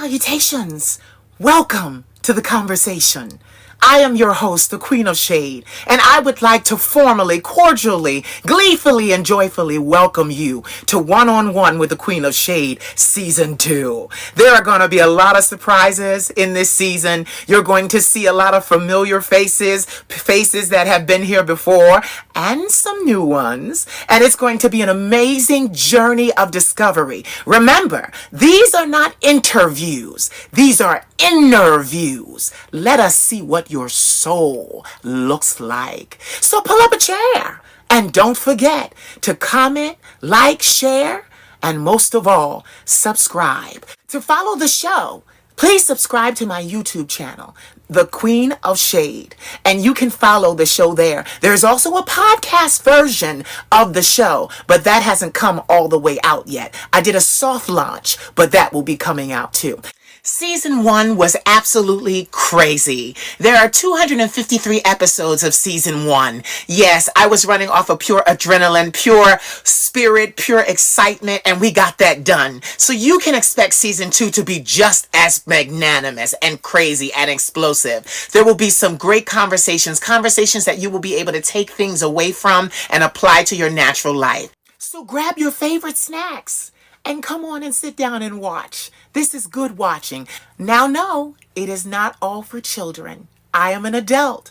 Salutations! Welcome to the conversation. I am your host, the Queen of Shade, and I would like to formally, cordially, gleefully, and joyfully welcome you to One-on-One with the Queen of Shade Season 2. There are going to be a lot of surprises in this season. You're going to see a lot of familiar faces that have been here before, and some new ones. And it's going to be an amazing journey of discovery. Remember, these are not interviews. These are inner views. Let us see what your soul looks like. So pull up a chair and don't forget to comment, like, share, and most of all, subscribe. To follow the show, please subscribe to my YouTube channel, The Queen of Shade, and you can follow the show there. There's also a podcast version of the show, but that hasn't come all the way out yet. I did a soft launch, but that will be coming out too. Season 1 was absolutely crazy. There are 253 episodes of Season 1. Yes, I was running off of pure adrenaline, pure spirit, pure excitement, and we got that done. So you can expect Season 2 to be just as magnanimous and crazy and explosive. There will be some great conversations that you will be able to take things away from and apply to your natural life. So grab your favorite snacks and come on and sit down and watch. This is good watching. Now, no, it is not all for children. I am an adult,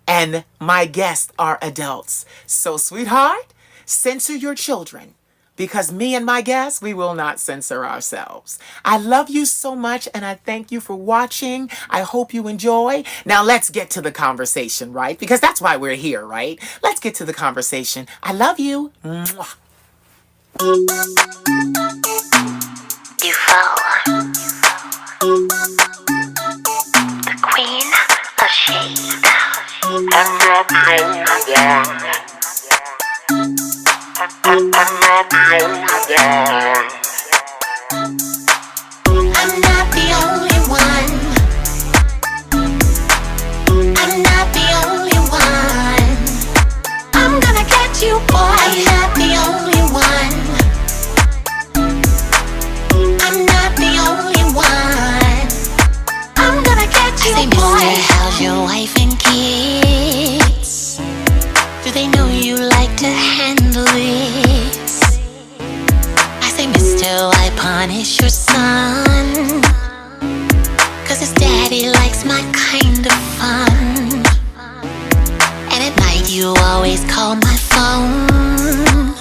and my guests are adults. So, sweetheart, censor your children, because me and my guests, we will not censor ourselves. I love you so much, and I thank you for watching. I hope you enjoy. Now, let's get to the conversation, right? Because that's why we're here, right? Let's get to the conversation. I love you. Mwah. You fall. The Queen of Shade. I'm not the only one. I'm not the only one. I'm not the only one. I'm not the only one. I'm gonna get you, boy. I'm not the only one. I'm not the only one. I'm gonna get you, boy. Mister, how's your wife and kids? Do they know you like to handle this? I say, mister, why punish your son? 'Cause his daddy likes my kind of fun. And at night you always call my phone.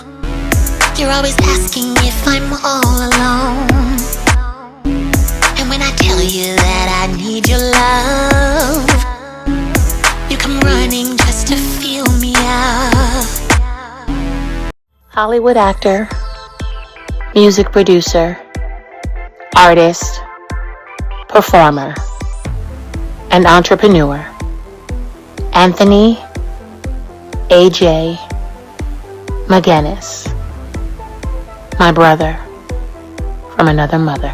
You're always asking if I'm all alone. And when I tell you that I need your love, you come running just to feel me up. Hollywood actor, music producer, artist, performer, and entrepreneur, Anthony A.J. Mcginnis. My brother from another mother.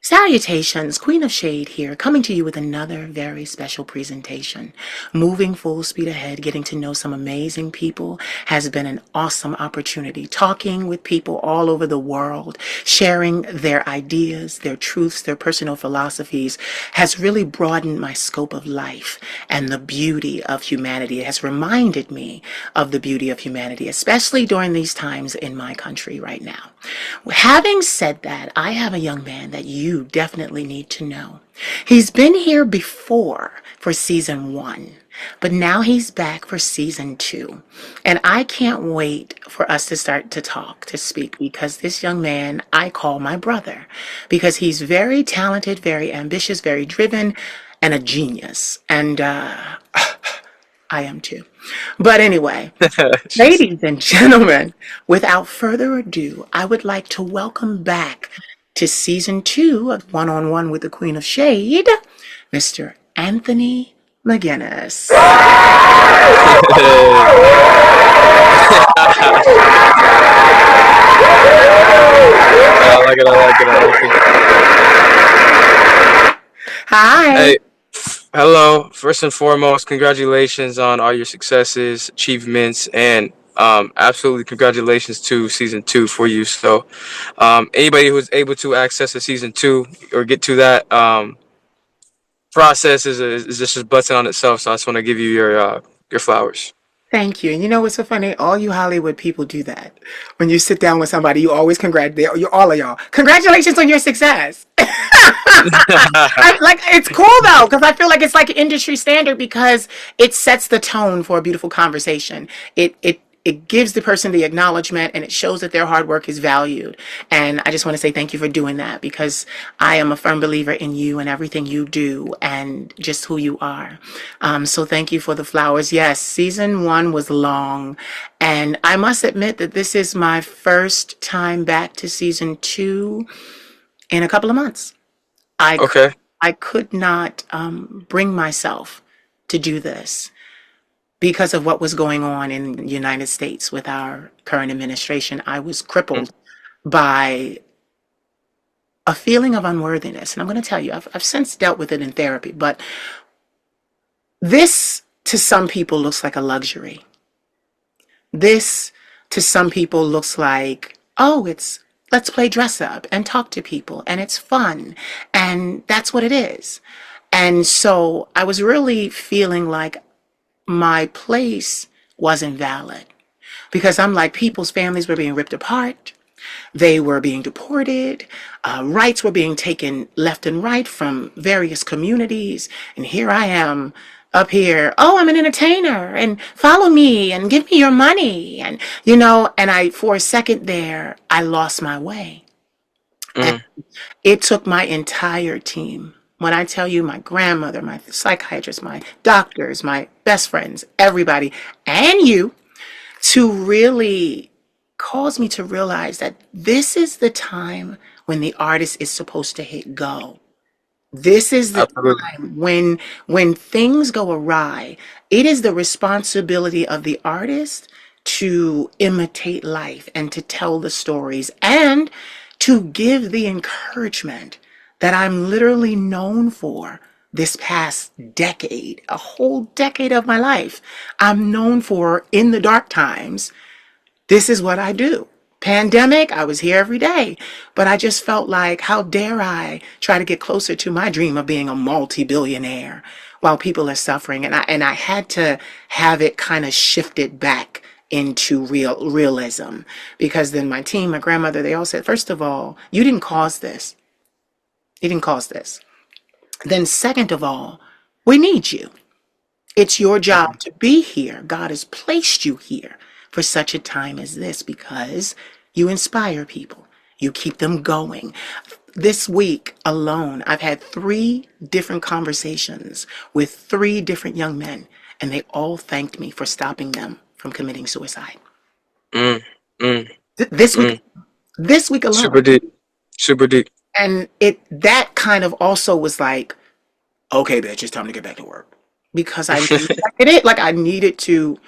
Salutations, Queen of Shade here, coming to you with another very special presentation. Moving full speed ahead, getting to know some amazing people has been an awesome opportunity. Talking with people all over the world, sharing their ideas, their truths, their personal philosophies has really broadened my scope of life and the beauty of humanity. It has reminded me of the beauty of humanity, especially during these times in my country right now. Having said that, I have a young man that you definitely need to know. He's been here before for Season 1, but now he's back for Season 2. And I can't wait for us to start to speak, because this young man I call my brother, because he's very talented, very ambitious, very driven, and a genius. And I am too. But anyway, ladies and gentlemen, without further ado, I would like to welcome back to Season 2 of One-on-One with the Queen of Shade, Mr. Anthony Mcginnis. Hi. Hey, hello. First and foremost, congratulations on all your successes, achievements, and absolutely congratulations to season two for you. So, anybody who's able to access a season two or get to that process is just a blessing on itself. So, I just want to give you your flowers. Thank you. And you know what's so funny? All you Hollywood people do that. When you sit down with somebody, you always congratulate you, all of y'all. Congratulations on your success. Like it's cool though, because I feel like it's like industry standard because it sets the tone for a beautiful conversation. It gives the person the acknowledgement and it shows that their hard work is valued. And I just want to say thank you for doing that because I am a firm believer in you and everything you do and just who you are. So thank you for the flowers. Yes, season one was long. And I must admit that this is my first time back to season two in a couple of months. I could, Okay. I could not bring myself to do this because of what was going on in the United States with our current administration. I was Mm. crippled by a feeling of unworthiness. And I'm going to tell you, I've since dealt with it in therapy, but this to some people looks like a luxury. This to some people looks like, oh, it's let's play dress up and talk to people and it's fun. And that's what it is. And so I was really feeling like my place wasn't valid because I'm like, people's families were being ripped apart. They were being deported. Rights were being taken left and right from various communities. And here I am up here. Oh, I'm an entertainer and follow me and give me your money. And, and for a second there, I lost my way. And Mm. it took my entire team. When I tell you my grandmother, my psychiatrist, my doctors, my best friends, everybody, and you to really cause me to realize that this is the time when the artist is supposed to hit go. This is the Absolutely. time when things go awry. It is the responsibility of the artist to imitate life and to tell the stories and to give the encouragement that I'm literally known for this past decade, a whole decade of my life. I'm known for in the dark times this is what I do. Pandemic, I was here every day, but I just felt like, how dare I try to get closer to my dream of being a multi-billionaire while people are suffering? And I had to have it kind of shifted back into realism because then my team, my grandmother, they all said, first of all, you didn't cause this. You didn't cause this. Then second of all, we need you. It's your job to be here. God has placed you here for such a time as this because you inspire people. You keep them going. This week alone, I've had 3 different conversations with 3 different young men, and they all thanked me for stopping them from committing suicide. Mm. Mm. This week, Mm. this week alone. Super deep. Super deep. And that kind of also was like, okay, bitch, it's time to get back to work. Because I needed it. Like I needed to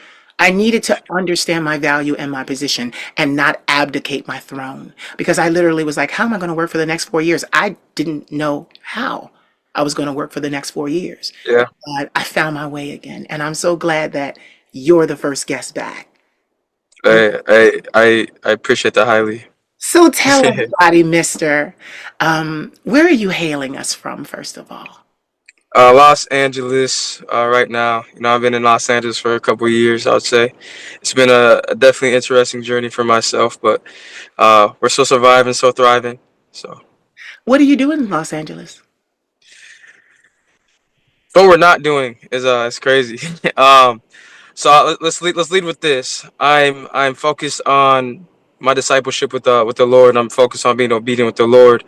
understand my value and my position and not abdicate my throne. Because I literally was like, how am I going to work for the next 4 years? I didn't know how I was going to work for the next 4 years. Yeah. But I found my way again. And I'm so glad that you're the first guest back. I appreciate that highly. So tell everybody, mister, where are you hailing us from, first of all? Los Angeles, right now. I've been in Los Angeles for a couple of years. I would say it's been a definitely interesting journey for myself, but we're still surviving, still thriving. So, What do you do in Los Angeles? what we're not doing is crazy. So let's lead with this. I'm focused on my discipleship with the Lord. I'm focused on being obedient with the Lord.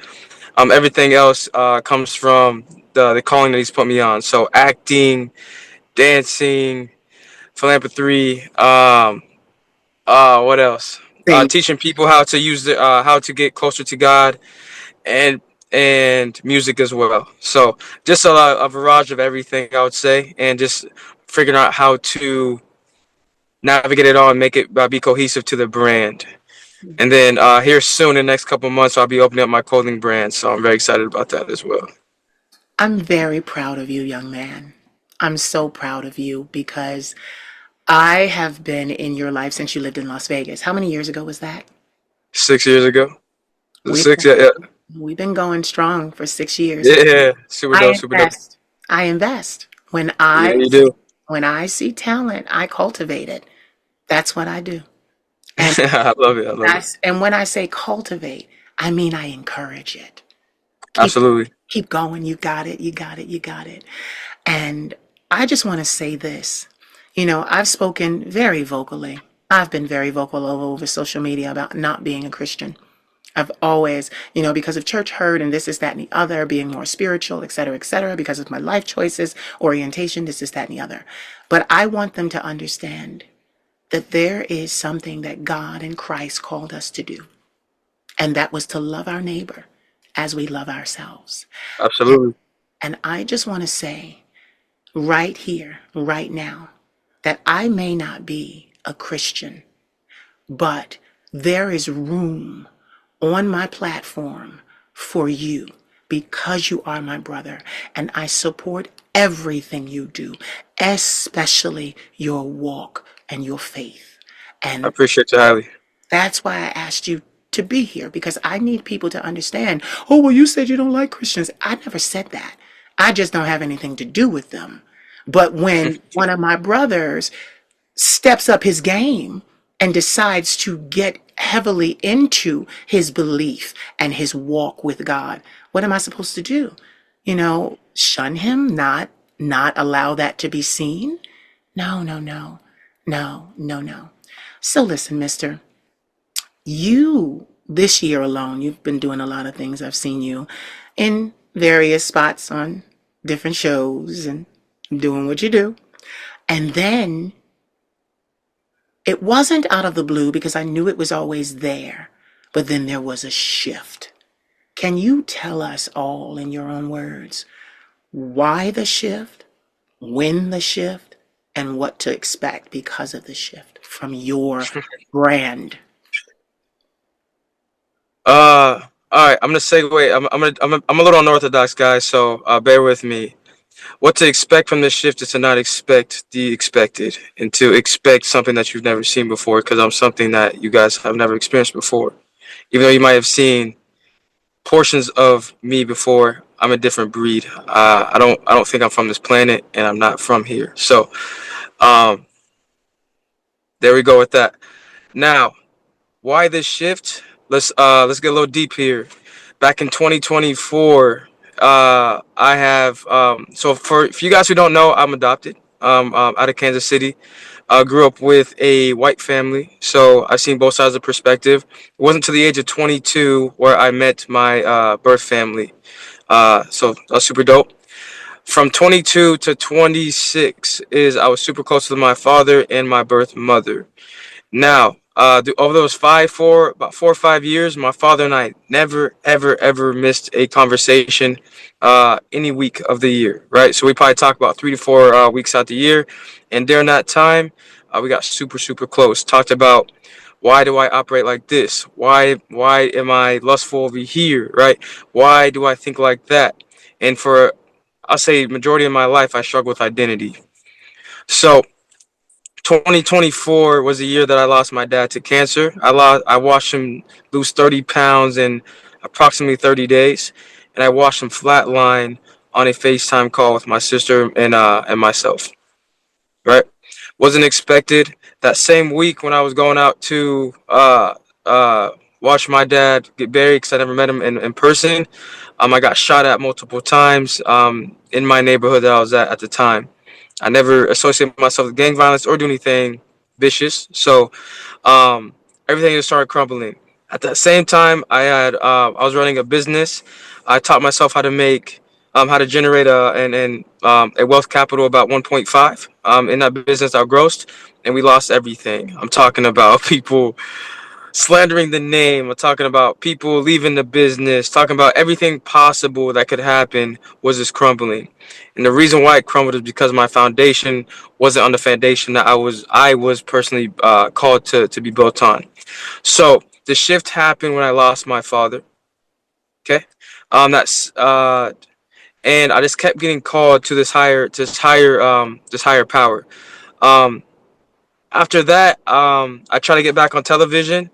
Everything else comes from the calling that He's put me on. So acting, dancing, philanthropy. What else? Sing. Teaching people how to use how to get closer to God, and music as well. So just a barrage of everything, I would say, and just figuring out how to navigate it all and make it be cohesive to the brand. And then here soon, in the next couple of months, I'll be opening up my clothing brand. So I'm very excited about that as well. I'm very proud of you, young man. I'm so proud of you because I have been in your life since you lived in Las Vegas. How many years ago was that? 6 years ago. We've Six, yeah, yeah, we've been going strong for 6 years. yeah, yeah. Super I dope, super dope. invest. I invest. Yeah, you do. When I see talent, I cultivate it. That's what I do. And I love it. I love it. and when I say cultivate, I mean I encourage it. Keep Absolutely. keep going. You got it. You got it. You got it. And I just want to say this. I've spoken very vocally. I've been very vocal over social media about not being a Christian. I've always, because of church hurt and this, that, and the other, being more spiritual, et cetera, because of my life choices, orientation, this, that, and the other. But I want them to understand that there is something that God and Christ called us to do. And that was to love our neighbor as we love ourselves. Absolutely. And I just want to say right here, right now, that I may not be a Christian, but there is room on my platform for you because you are my brother. And I support everything you do, especially your walk and your faith. I And appreciate you highly. that's why I asked you to be here because I need people to understand. Oh, well, you said you don't like Christians. I never said that. I just don't have anything to do with them. But when one of my brothers steps up his game and decides to get heavily into his belief and his walk with God, what am I supposed to do? Shun him, not allow that to be seen? No, no, no. No, no, no. So listen, mister, you this year alone, you've been doing a lot of things. I've seen you in various spots on different shows and doing what you do. And then it wasn't out of the blue because I knew it was always there, but then there was a shift. Can you tell us all in your own words why the shift, when the shift, and what to expect because of the shift from your brand? All right. I'm gonna segue. I'm a little unorthodox, guys. So bear with me. What to expect from this shift is to not expect the expected, and to expect something that you've never seen before. Because I'm something that you guys have never experienced before. Even though you might have seen portions of me before, I'm a different breed. I don't think I'm from this planet, and I'm not from here. So um, there we go with that. Now, why this shift? Let's get a little deep here. Back in 2024, I have so for you guys who don't know, I'm adopted. Out of Kansas City. Grew up with a white family, so I've seen both sides of the perspective. It wasn't until the age of 22 where I met my birth family. So that's super dope. From 22 to 26 is I was super close to my father and my birth mother. Now, over those about 4 or 5 years, my father and I never, ever, ever missed a conversation any week of the year, right? So we probably talk about 3 to 4 weeks out the year. And during that time, we got super, super close. Talked about why do I operate like this? Why am I lustful over here, right? Why do I think like that? And for, I'll say, majority of my life, I struggle with identity. So 2024 was the year that I lost my dad to cancer. I watched him lose 30 pounds in approximately 30 days, and I watched him flatline on a FaceTime call with my sister and myself. Right? Wasn't expected. That same week when I was going out to watch my dad get buried because I never met him in person, I got shot at multiple times in my neighborhood that I was at the time. I never associated myself with gang violence or do anything vicious. So everything just started crumbling. At the same time, I was running a business. I taught myself how to generate a wealth capital about 1.5. In that business, I grossed, and we lost everything. I'm talking about people slandering the name. I'm talking about people leaving the business, talking about everything possible that could happen was just crumbling. And the reason why it crumbled is because my foundation wasn't on the foundation that I was personally called to be built on. So the shift happened when I lost my father. Okay. That's and I just kept getting called to this higher power. Um, After that, I tried to get back on television.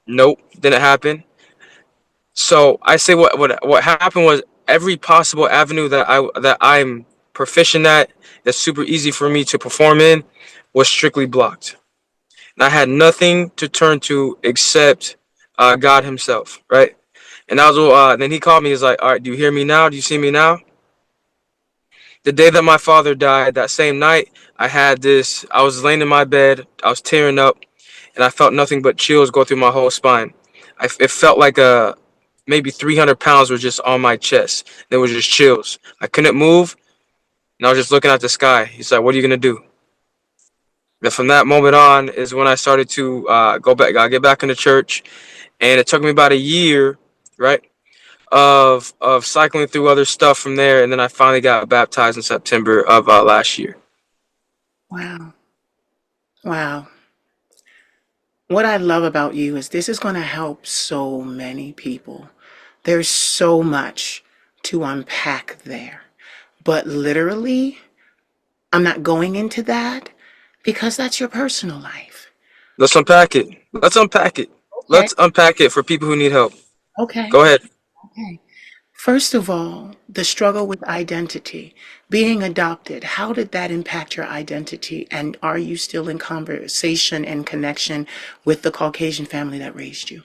Nope, didn't happen. So I say what happened was every possible avenue that I'm proficient at, that's super easy for me to perform in, was strictly blocked. And I had nothing to turn to except God Himself, right? And I was then He called me. He's like, "All right, do you hear me now? Do you see me now?" The day that my father died, that same night, I had this. I was laying in my bed. I was tearing up, and I felt nothing but chills go through my whole spine. It felt like maybe 300 pounds were just on my chest. There was just chills. I couldn't move, and I was just looking at the sky. He's like, "What are you gonna do?" And from that moment on is when I started to go back. I get back into church, and it took me about a year, right, of cycling through other stuff from there, and then I finally got baptized in September of last year. Wow. Wow. What I love about you is this is going to help so many people. There's so much to unpack there. But literally, I'm not going into that because that's your personal life. Let's unpack it. Let's unpack it. Okay. Let's unpack it for people who need help. Okay. Go ahead. Okay. First of all, the struggle with identity, being adopted, how did that impact your identity? And are you still in conversation and connection with the Caucasian family that raised you?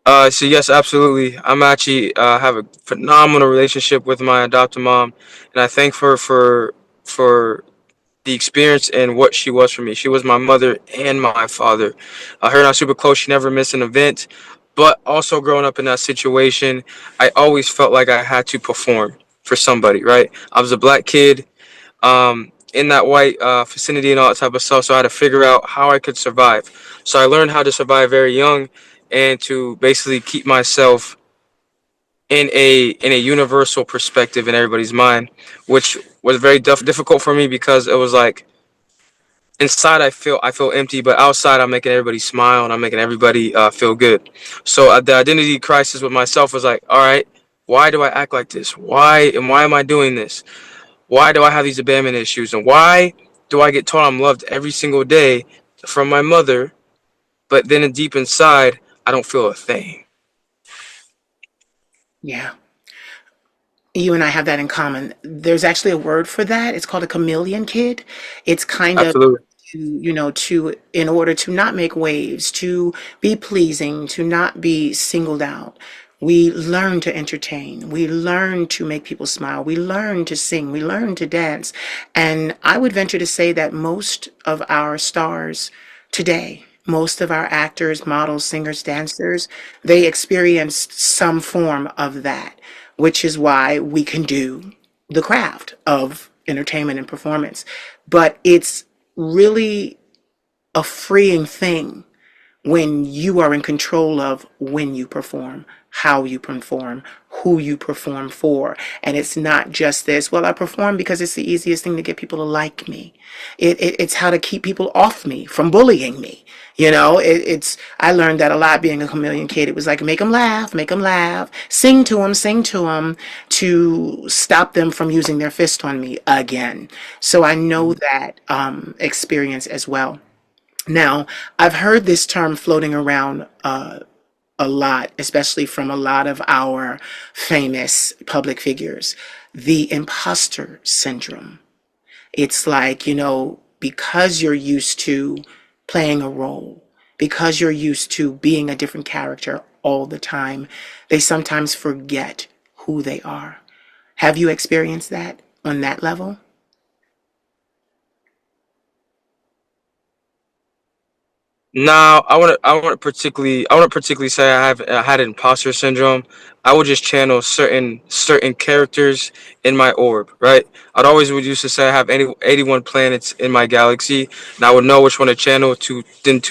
So yes, absolutely. I'm actually have a phenomenal relationship with my adopted mom, and I thank her for the experience and what she was for me. She was my mother and my father. Her and I are super close. She never missed an event. But also growing up in that situation, I always felt like I had to perform for somebody, right? I was a black kid in that white vicinity and all that type of stuff. So I had to figure out how I could survive. So I learned how to survive very young and to basically keep myself in a universal perspective in everybody's mind, which was very difficult for me because it was like inside I feel empty, but outside I'm making everybody smile and I'm making everybody feel good. So the identity crisis with myself was like, all right, why do I act like this? Why am I doing this? Why do I have these abandonment issues? And why do I get told I'm loved every single day from my mother, but then deep inside I don't feel a thing? Yeah. You and I have that in common. There's actually a word for that. It's called a chameleon kid. It's kind of Absolutely. to in order to not make waves, to be pleasing, to not be singled out. We learn to entertain. We learn to make people smile. We learn to sing. We learn to dance. And I would venture to say that most of our stars today, most of our actors, models, singers, dancers, they experienced some form of that, which is why we can do the craft of entertainment and performance. But it's really a freeing thing when you are in control of when you perform, how you perform, who you perform for. And it's not just this, well, I perform because it's the easiest thing to get people to like me. It's how to keep people off me from bullying me. I learned that a lot being a chameleon kid. It was like, make them laugh, sing to them to stop them from using their fist on me again. So I know that experience as well. Now, I've heard this term floating around a lot, especially from a lot of our famous public figures, the imposter syndrome. It's like, because you're used to playing a role, because you're used to being a different character all the time, they sometimes forget who they are. Have you experienced that on that level? Now, I want to particularly say I had imposter syndrome. I would just channel certain characters in my orb, right? I'd always would used to say I have 81 planets in my galaxy, and I would know which one to channel to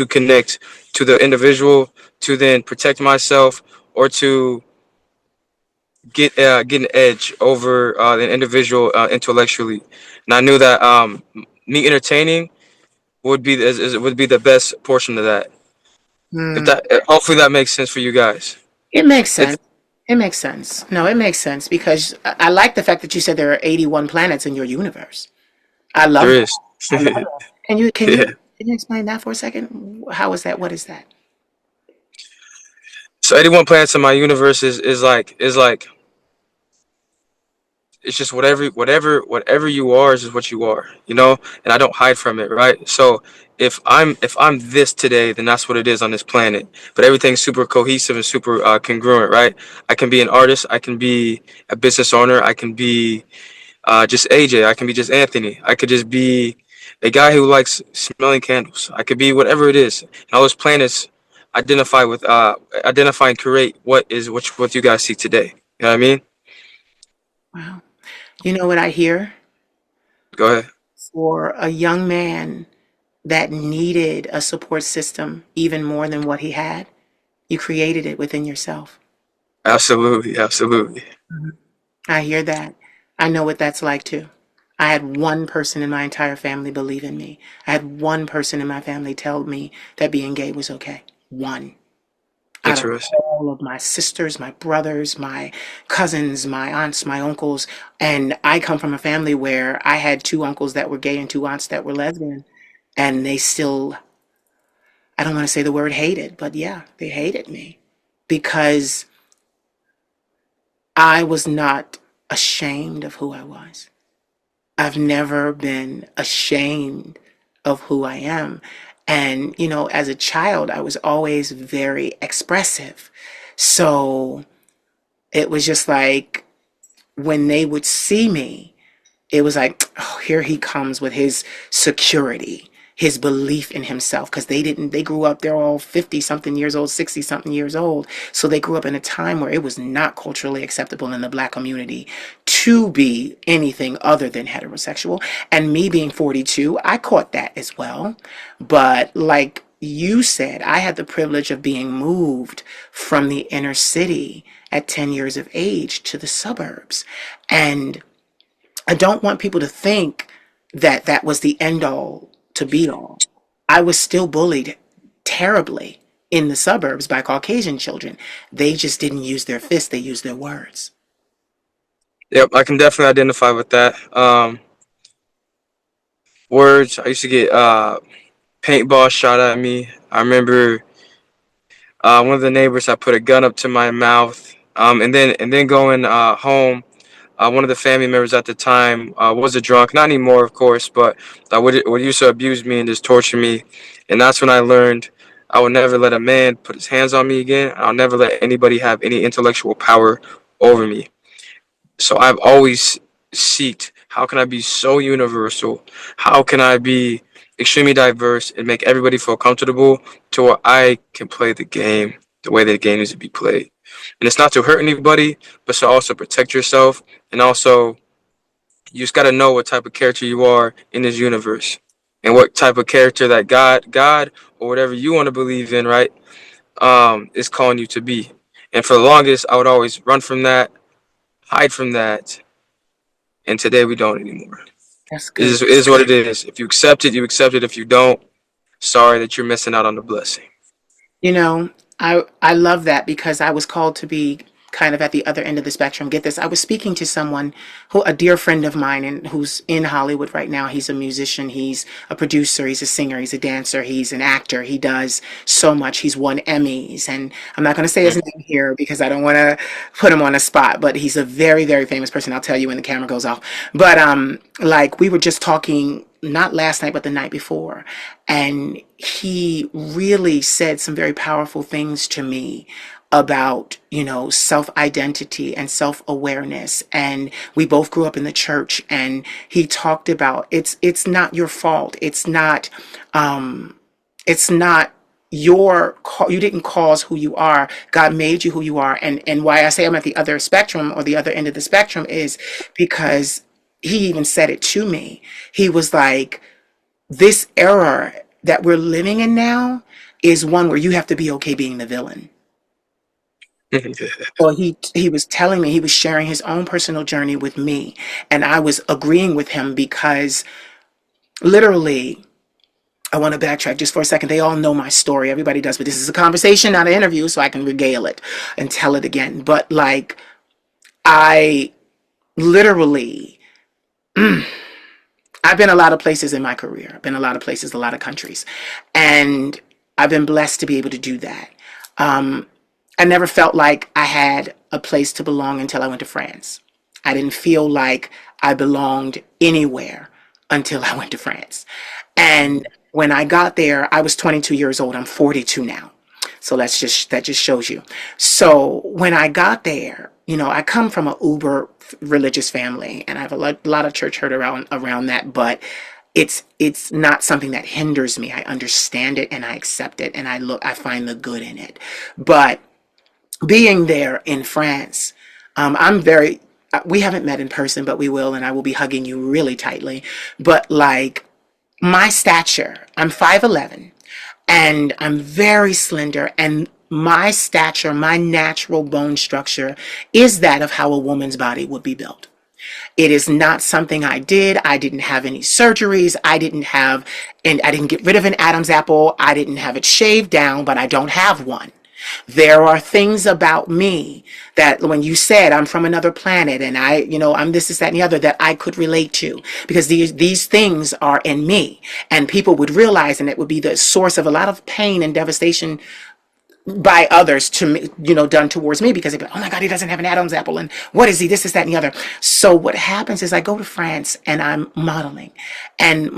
connect to the individual, to then protect myself, or to get an edge over the individual intellectually. And I knew that me entertaining would be the best portion of that. If Hmm. that hopefully that makes sense for you guys. It makes It's sense. It makes sense. No, it makes sense because I like the fact that you said there are 81 planets in your universe. I There love that. is. I love that. Can you can you Yeah. can you explain that for a second? How is that? What is that? So 81 planets in my universe is like it's just whatever you are is just what you are, you know, and I don't hide from it, right? So if I'm this today, then that's what it is on this planet. But everything's super cohesive and super congruent, right? I can be an artist, I can be a business owner, I can be just AJ, I can be just Anthony, I could just be a guy who likes smelling candles, I could be whatever it is. And all those planets identify and create what you guys see today. You know what I mean? Wow. You know what I hear? Go ahead. For a young man that needed a support system even more than what he had, you created it within yourself. Absolutely, absolutely. I hear that. I know what that's like too. I had one person in my entire family believe in me. I had one person in my family tell me that being gay was okay. One. Out of Interesting. all of my sisters, my brothers, my cousins, my aunts, my uncles. And I come from a family where I had two uncles that were gay and two aunts that were lesbian. And they still, I don't want to say the word hated, but yeah, they hated me because I was not ashamed of who I was. I've never been ashamed of who I am. And, you know, as a child, I was always very expressive. So it was just like when they would see me, it was like, oh, here he comes with his security, his belief in himself. Because they grew up, they're all 50 something years old, 60 something years old. So they grew up in a time where it was not culturally acceptable in the black community to be anything other than heterosexual. And me being 42, I caught that as well. But like you said, I had the privilege of being moved from the inner city at 10 years of age to the suburbs. And I don't want people to think that that was the end all to be all. I was still bullied terribly in the suburbs by Caucasian children. They just didn't use their fists, they used their words. Yep, I can definitely identify with that. Words. I used to get paintball shot at me. I remember one of the neighbors. I put a gun up to my mouth. And then going home. One of the family members at the time was a drunk. Not anymore, of course, but would used to abuse me and just torture me. And that's when I learned I would never let a man put his hands on me again. I'll never let anybody have any intellectual power over me. So I've always seeked how can I be so universal? How can I be extremely diverse and make everybody feel comfortable to where I can play the game the way the game needs to be played? And it's not to hurt anybody, but to also protect yourself. And also, you just got to know what type of character you are in this universe and what type of character that God, or whatever you want to believe in, right, is calling you to be. And for the longest, I would always run from that, hide from that, and today we don't anymore. That's It good. is what it is. If you accept it, you accept it. If you don't, sorry that you're missing out on the blessing. You know, I love that because I was called to be kind of at the other end of the spectrum. Get this, I was speaking to someone who a dear friend of mine and who's in Hollywood right now. He's a musician, he's a producer, he's a singer, he's a dancer, he's an actor. He does so much. He's won Emmys and I'm not going to say his Mm. name here because I don't want to put him on a spot, but he's a very very famous person. I'll tell you when the camera goes off. But like we were just talking not last night but the night before, and he really said some very powerful things to me about, you know, self-identity and self-awareness. And we both grew up in the church, and he talked about it's not your fault. It's not you didn't cause who you are. God made you who you are. And why I say I'm at the other spectrum or the other end of the spectrum is because he even said it to me. He was like, this era that we're living in now is one where you have to be okay being the villain. Well, he was telling me, he was sharing his own personal journey with me, and I was agreeing with him because literally I want to backtrack just for a second. They all know my story. Everybody does, but this is a conversation, not an interview, so I can regale it and tell it again. But like, I literally, I've been a lot of places in my career. I've been a lot of places, a lot of countries, and I've been blessed to be able to do that. I never felt like I had a place to belong until I went to France. I didn't feel like I belonged anywhere until I went to France. And when I got there, I was 22 years old. I'm 42 now. So that just shows you. So when I got there, I come from a uber religious family, and I have a lot of church hurt around that, but it's not something that hinders me. I understand it and I accept it, and I find the good in it. But being there in France, I'm very, we haven't met in person, but we will, and I will be hugging you really tightly. But like, my stature, I'm 5'11", and I'm very slender, and my stature, my natural bone structure is that of how a woman's body would be built. It is not something I did. I didn't have any surgeries. And I didn't get rid of an Adam's apple. I didn't have it shaved down, but I don't have one. There are things about me that when you said I'm from another planet and I'm this, that, and the other, that I could relate to, because these things are in me, and people would realize, and it would be the source of a lot of pain and devastation by others to me, done towards me, because they'd be like, oh my God, he doesn't have an Adam's apple, and what is he, this, that, and the other. So what happens is I go to France and I'm modeling, and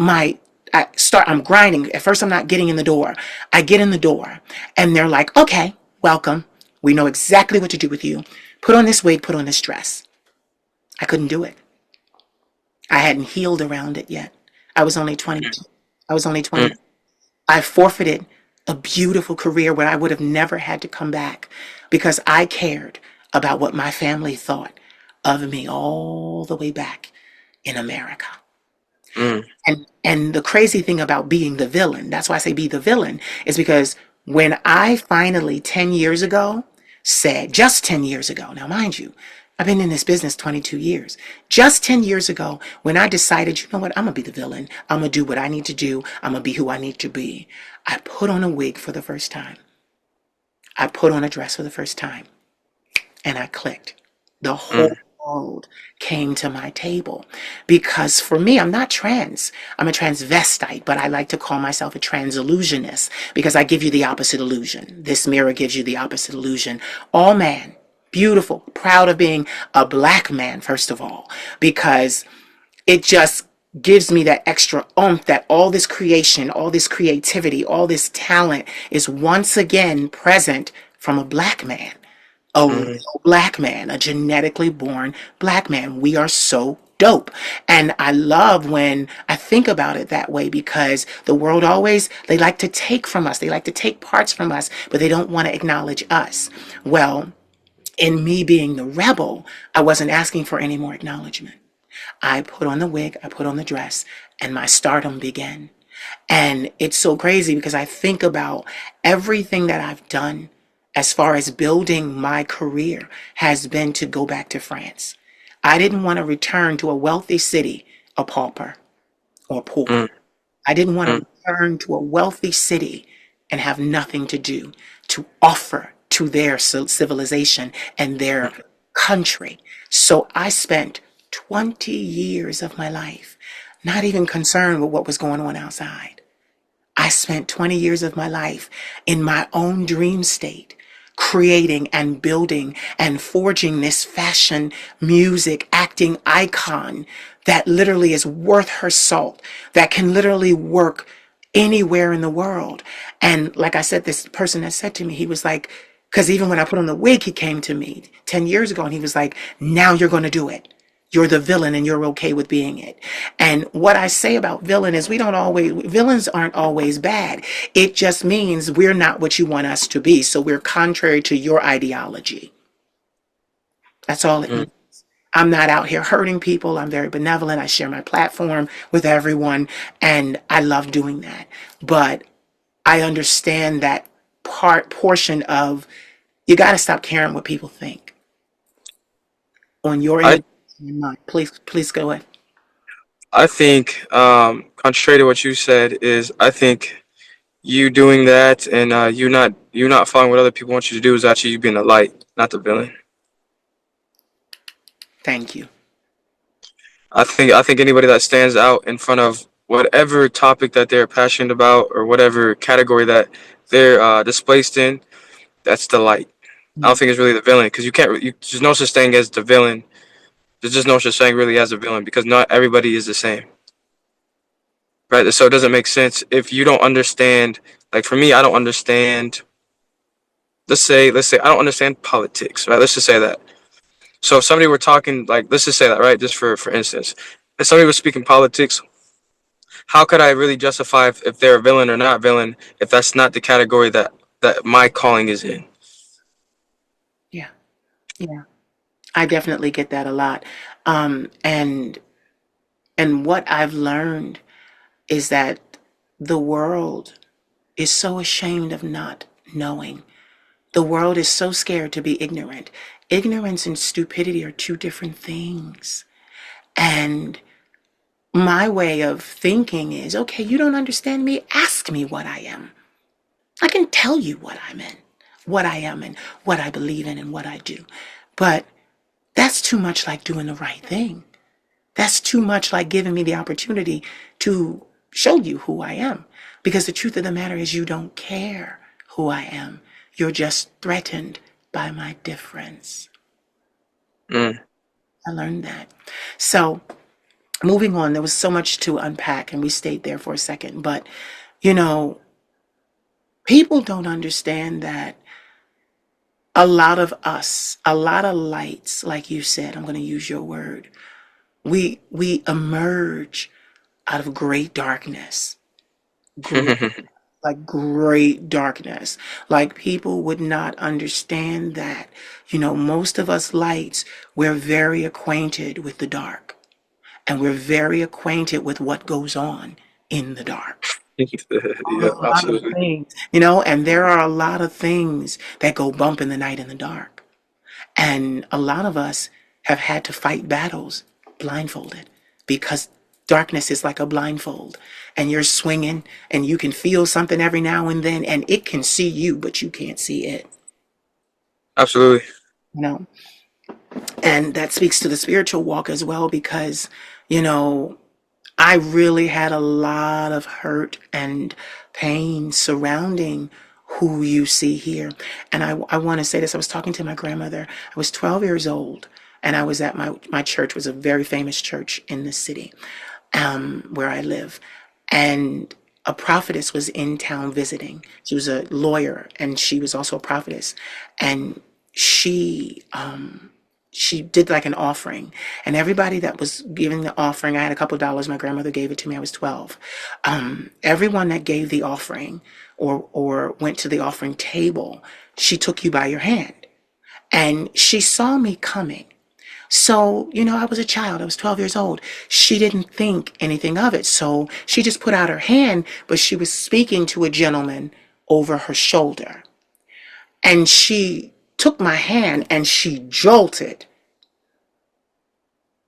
I'm grinding. At first I'm not getting in the door. I get in the door and they're like, okay, welcome. We know exactly what to do with you. Put on this wig, put on this dress. I couldn't do it. I hadn't healed around it yet. I was only 22. I was only 20. I forfeited a beautiful career where I would have never had to come back, because I cared about what my family thought of me all the way back in America. Mm. And the crazy thing about being the villain, that's why I say be the villain, is because when I finally 10 years ago said, just 10 years ago, now mind you, I've been in this business 22 years. Just 10 years ago, when I decided, you know what, I'm going to be the villain. I'm going to do what I need to do. I'm going to be who I need to be. I put on a wig for the first time. I put on a dress for the first time. And I clicked. The whole world came to my table, because for me, I'm not trans. I'm a transvestite, but I like to call myself a trans illusionist, because I give you the opposite illusion. This mirror gives you the opposite illusion. All man, beautiful, proud of being a black man, first of all, because it just gives me that extra oomph that all this creation, all this creativity, all this talent is once again present from a black man. A real black man, a genetically born black man. We are so dope. And I love when I think about it that way, because the world always, they like to take from us. They like to take parts from us, but they don't want to acknowledge us. Well, in me being the rebel, I wasn't asking for any more acknowledgement. I put on the wig, I put on the dress, and my stardom began. And it's so crazy, because I think about everything that I've done as far as building my career has been to go back to France. I didn't want to return to a wealthy city a pauper or poor. I didn't want to return to a wealthy city and have nothing to do to offer to their civilization and their country. So I spent 20 years of my life not even concerned with what was going on outside. I spent 20 years of my life in my own dream state, creating and building and forging this fashion, music, acting icon that literally is worth her salt, that can literally work anywhere in the world. And like I said, this person that said to me, he was like, because even when I put on the wig, he came to me 10 years ago and he was like, now you're going to do it. You're the villain and you're okay with being it. And what I say about villain is villains aren't always bad. It just means we're not what you want us to be. So we're contrary to your ideology. That's all it means. I'm not out here hurting people. I'm very benevolent. I share my platform with everyone, and I love doing that. But I understand that portion of, you got to stop caring what people think on your I end. Mind. Please go ahead. I think, contrary to what you said, is I think you doing that and you not following what other people want you to do is actually you being the light, not the villain. Thank you. I think anybody that stands out in front of whatever topic that they're passionate about or whatever category that they're displaced in, that's the light. I don't think it's really the villain because you can't. There's no such thing as the villain. There's just no such thing really as a villain because not everybody is the same, right? So it doesn't make sense if you don't understand. Like for me, I don't understand. Let's say I don't understand politics, right? Let's just say that. So if somebody were talking like, let's just say that, right? Just for instance, if somebody was speaking politics, how could I really justify if they're a villain or not villain if that's not the category that my calling is in? Yeah. Yeah. I definitely get that a lot. And what I've learned is that the world is so ashamed of not knowing. The world is so scared to be ignorant. Ignorance and stupidity are two different things. And my way of thinking is, okay, you don't understand me? Ask me what I am. I can tell you what I'm in, what I am and what I believe in and what I do. But that's too much like doing the right thing. That's too much like giving me the opportunity to show you who I am. Because the truth of the matter is, you don't care who I am. You're just threatened by my difference. Mm. I learned that. So, moving on, there was so much to unpack, and we stayed there for a second. But, you know, people don't understand that a lot of us, a lot of lights, like you said, I'm going to use your word, we emerge out of great darkness. Like great darkness. Like people would not understand that. Most of us lights, we're very acquainted with the dark. And we're very acquainted with what goes on in the dark. Yeah, A lot of absolutely. things, and there are a lot of things that go bump in the night in the dark. And a lot of us have had to fight battles blindfolded because darkness is like a blindfold and you're swinging and you can feel something every now and then and it can see you, but you can't see it, Absolutely. you know? And that speaks to the spiritual walk as well because, you know, I really had a lot of hurt and pain surrounding who you see here. And I want to say this. I was talking to my grandmother. I was 12 years old and I was at my church, was a very famous church in the city where I live. And a prophetess was in town visiting. She was a lawyer and she was also a prophetess. And she did like an offering, and everybody that was giving the offering, I had a couple of dollars, my grandmother gave it to me, I was 12. Everyone that gave the offering or went to the offering table, she took you by your hand and she saw me coming. So, I was a child, I was 12 years old. She didn't think anything of it, so she just put out her hand, but she was speaking to a gentleman over her shoulder, and she took my hand and she jolted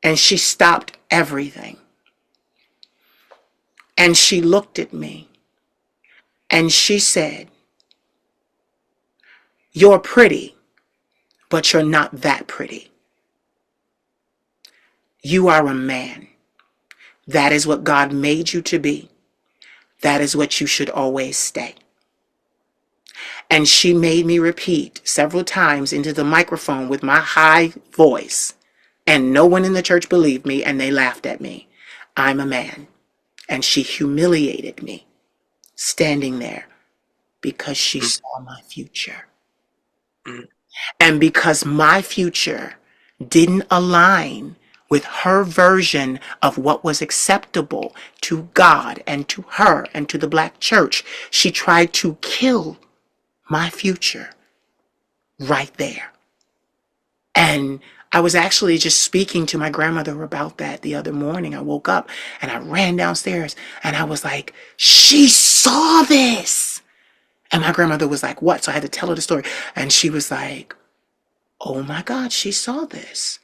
and she stopped everything. And she looked at me and she said, "You're pretty, but you're not that pretty. You are a man. That is what God made you to be. That is what you should always stay." And she made me repeat several times into the microphone with my high voice. And no one in the church believed me and they laughed at me. "I'm a man." And she humiliated me standing there because she saw my future. Mm. And because my future didn't align with her version of what was acceptable to God and to her and to the black church, she tried to kill my future right there. And I was actually just speaking to my grandmother about that the other morning. I woke up and I ran downstairs and I was like, "She saw this." And my grandmother was like, "What?" So I had to tell her the story. And she was like, "Oh my God, she saw this."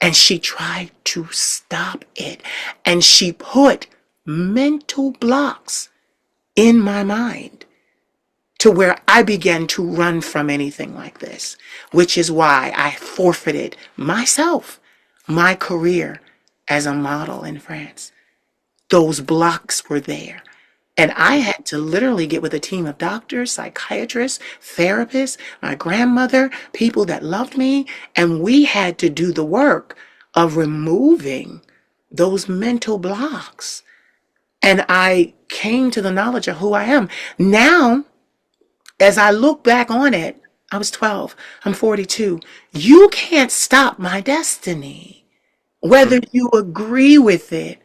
And she tried to stop it. And she put mental blocks in my mind to where I began to run from anything like this, which is why I forfeited myself, my career as a model in France. Those blocks were there. And I had to literally get with a team of doctors, psychiatrists, therapists, my grandmother, people that loved me, and we had to do the work of removing those mental blocks. And I came to the knowledge of who I am. Now, as I look back on it, I was 12, I'm 42. You can't stop my destiny, whether you agree with it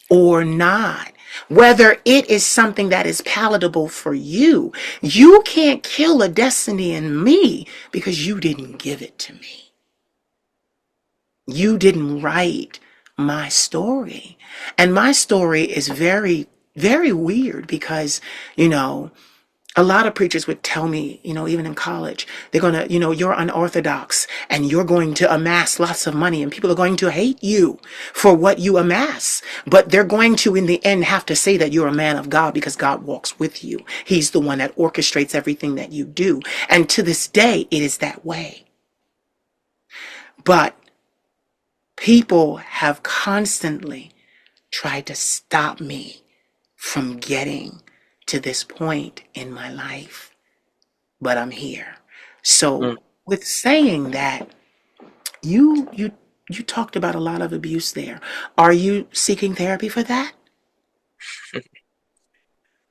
or not. Whether it is something that is palatable for you, you can't kill a destiny in me because you didn't give it to me. You didn't write my story. And my story is very, very weird because, you know, a lot of preachers would tell me, you know, even in college, they're going to, you know, you're unorthodox and you're going to amass lots of money and people are going to hate you for what you amass. But they're going to, in the end, have to say that you're a man of God because God walks with you. He's the one that orchestrates everything that you do. And to this day, it is that way. But people have constantly tried to stop me from getting to this point in my life. But I'm here. So with saying that, you talked about a lot of abuse there. Are you seeking therapy for that?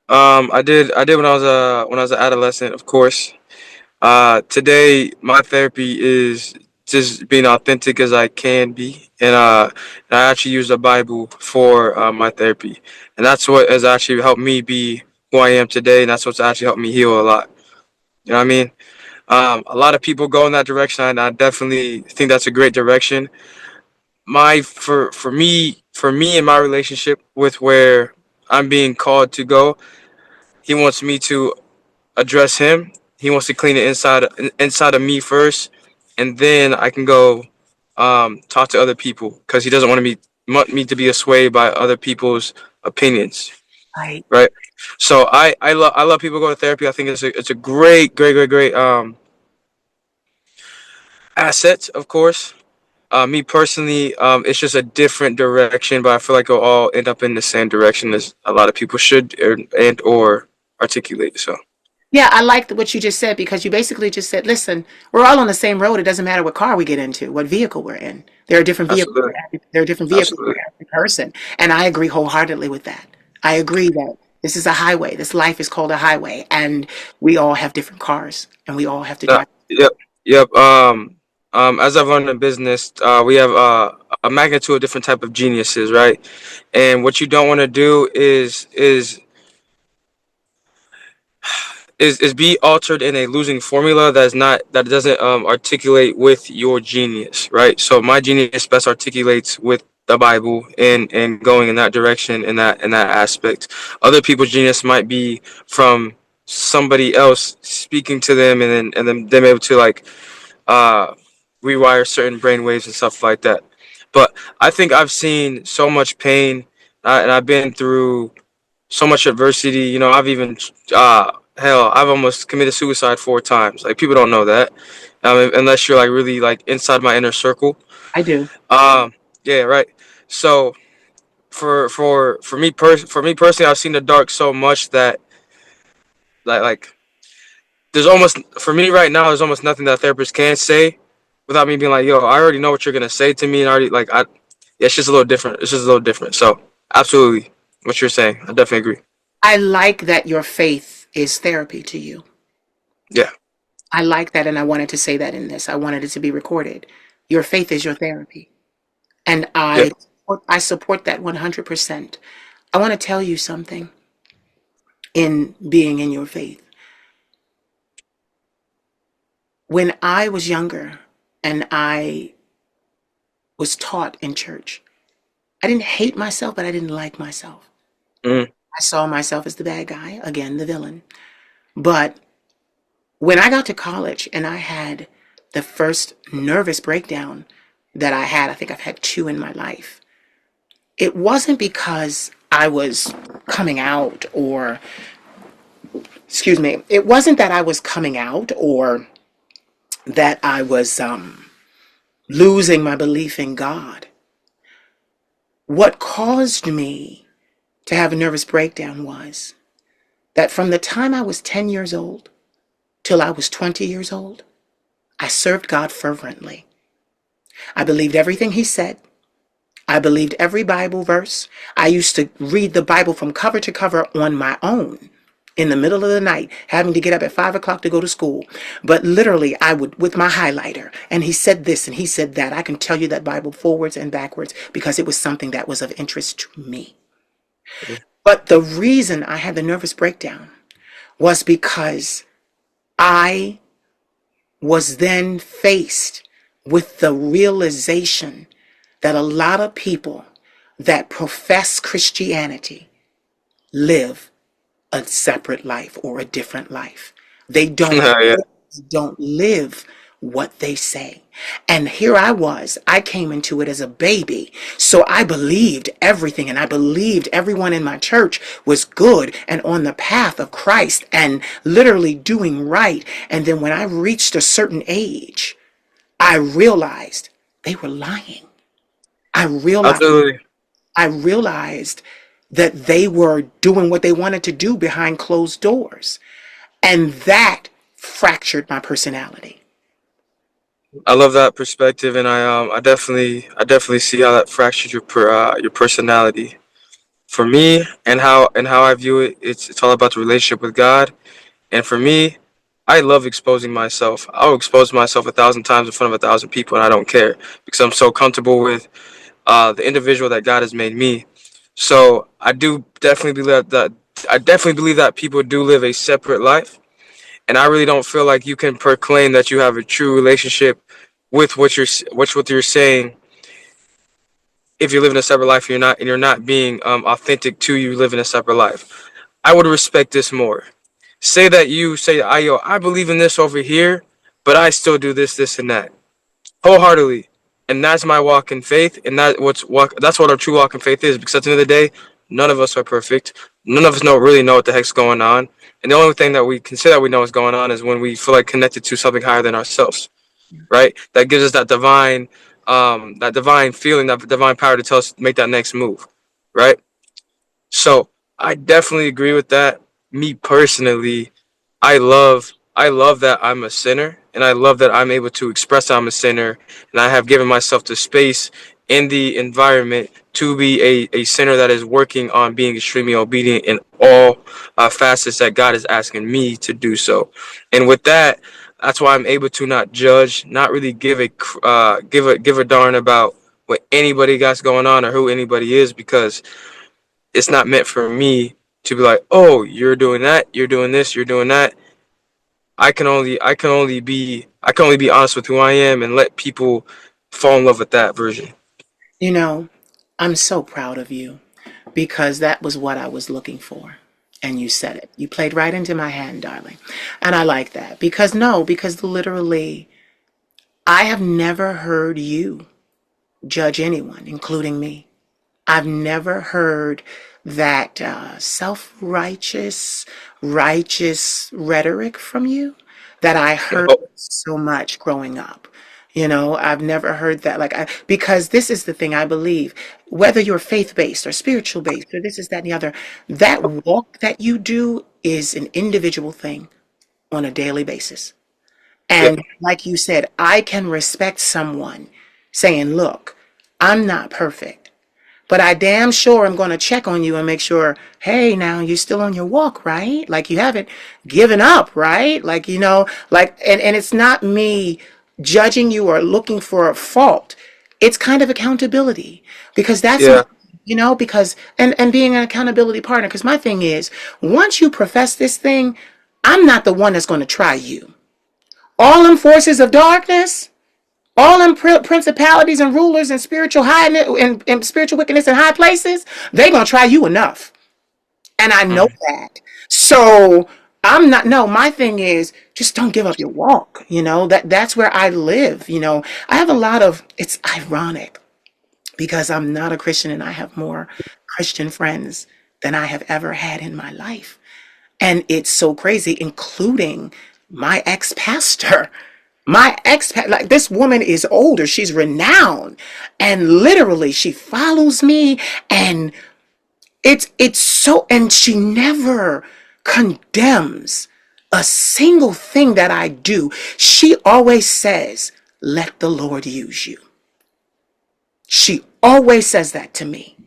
I did when I was an adolescent, of course. Today my therapy is just being authentic as I can be, and I actually use the Bible for my therapy, and that's what has actually helped me be who I am today, and that's what's actually helped me heal a lot. You know what I mean? A lot of people go in that direction, and I definitely think that's a great direction. For me in my relationship with where I'm being called to go, he wants me to address him. He wants to clean it inside of me first, and then I can go talk to other people because he doesn't want me to be swayed by other people's opinions, Right. right? So I love people go to therapy. I think it's a great asset, of course. Me personally, it's just a different direction, but I feel like it'll all end up in the same direction as a lot of people should or articulate. So Yeah, I liked what you just said because you basically just said, listen, we're all on the same road. It doesn't matter what car we get into, what vehicle we're in. There are different vehicles. absolutely, There are different vehicles for absolutely. every person. And I agree wholeheartedly with that. I agree that this is a highway. This life is called a highway. And we all have different cars and we all have to drive. Yep, yep. As I've learned in business, we have a magnitude of different type of geniuses, right? And what you don't want to do is be altered in a losing formula that doesn't articulate with your genius, right? So my genius best articulates with the Bible and going in that direction in that aspect. Other people's genius might be from somebody else speaking to them and then them able to like uh rewire certain brain waves and stuff like that. But I think I've seen so much pain, and I've been through so much adversity. You know, I've even hell, I've almost committed suicide 4 times. Like people don't know that, unless you're like really like inside my inner circle. I do. Um, yeah, right. So for me personally, I've seen the dark so much that like there's almost for me right now there's almost nothing that a therapist can say without me being like, yo, I already know what you're gonna say to me, and already like yeah, it's just a little different. It's just a little different. So absolutely, what you're saying, I definitely agree. I like that your faith is therapy to you. Yeah, I like that, and I wanted to say that in this. I wanted it to be recorded. Your faith is your therapy, and yeah. I support that 100%. I want to tell you something in being in your faith. When I was younger and I was taught in church, I didn't hate myself, but I didn't like myself. Mm, I saw myself as the bad guy, again, the villain. But when I got to college and I had the first nervous breakdown that I had, I think I've had two in my life. It wasn't because I was coming out or, excuse me, it wasn't that I was coming out or that I was losing my belief in God. What caused me to have a nervous breakdown was that from the time I was 10 years old till I was 20 years old, I served God fervently. I believed everything He said. I believed every Bible verse. I used to read the Bible from cover to cover on my own in the middle of the night, having to get up at 5 o'clock to go to school. But literally, I would, with my highlighter, and he said this and he said that. I can tell you that Bible forwards and backwards because it was something that was of interest to me. But the reason I had the nervous breakdown was because I was then faced with the realization that a lot of people that profess Christianity live a separate life or a different life. They Yeah. don't live what they say. And here I came into it as a baby. So I believed everything and I believed everyone in my church was good and on the path of Christ and literally doing right. And then when I reached a certain age, I realized they were lying. I realized Absolutely. I realized that they were doing what they wanted to do behind closed doors. And that fractured my personality. I love that perspective, and I definitely see how that fractured your personality. For me, and how I view it, it's all about the relationship with God. And for me, I love exposing myself. I'll expose myself 1,000 times in front of 1,000 people, and I don't care because I'm so comfortable with the individual that God has made me. So I do definitely believe that I definitely believe that people do live a separate life, and I really don't feel like you can proclaim that you have a true relationship with what you're saying if you're living a separate life and you're not being authentic to you living a separate life. I would respect this more. Say that you say, I believe in this over here, but I still do this and that wholeheartedly, and that's my walk in faith, and that's what our true walk in faith is. Because at the end of the day, none of us are perfect. None of us really know what the heck's going on, and the only thing that we can say that we know is going on is when we feel like connected to something higher than ourselves, right? That gives us that divine feeling, that divine power to tell us to make that next move, right? So I definitely agree with that. Me personally, I love that I'm a sinner, and I love that I'm able to express that I'm a sinner, and I have given myself the space in the environment to be a sinner that is working on being extremely obedient in all facets that God is asking me to do so. And with that, that's why I'm able to not judge, not really give a darn about what anybody got going on or who anybody is, because it's not meant for me to be like, oh, you're doing that, you're doing this, you're doing that. I can only be honest with who I am and let people fall in love with that version. You know, I'm so proud of you because that was what I was looking for. And you said it. You played right into my hand, darling. And I like that because no, because literally, I have never heard you judge anyone, including me. I've never heard that righteous rhetoric from you that I heard Oh, so much growing up. I've never heard that. Because this is the thing I believe, whether you're faith based or spiritual based or this is that and the other, that walk that you do is an individual thing on a daily basis. yeah, And like you said, I can respect someone saying, look, I'm not perfect. But I damn sure am going to check on you and make sure, hey, now you're still on your walk, right? Like you haven't given up, right? And it's not me judging you or looking for a fault. It's kind of accountability because that's my, yeah, because, and being an accountability partner. Because my thing is, once you profess this thing, I'm not the one that's going to try you. All them forces of darkness, all them principalities and rulers and spiritual and spiritual wickedness in high places, they gonna try you enough. And I know mhm, that. So I'm not, no, my thing is just don't give up your walk. That's where I live. I have a lot of, it's ironic because I'm not a Christian and I have more Christian friends than I have ever had in my life. And it's so crazy, including my ex-pastor. Like this woman is older, she's renowned, and literally she follows me, and it's so, and she never condemns a single thing that I do. She always says, let the Lord use you. She always says that to me.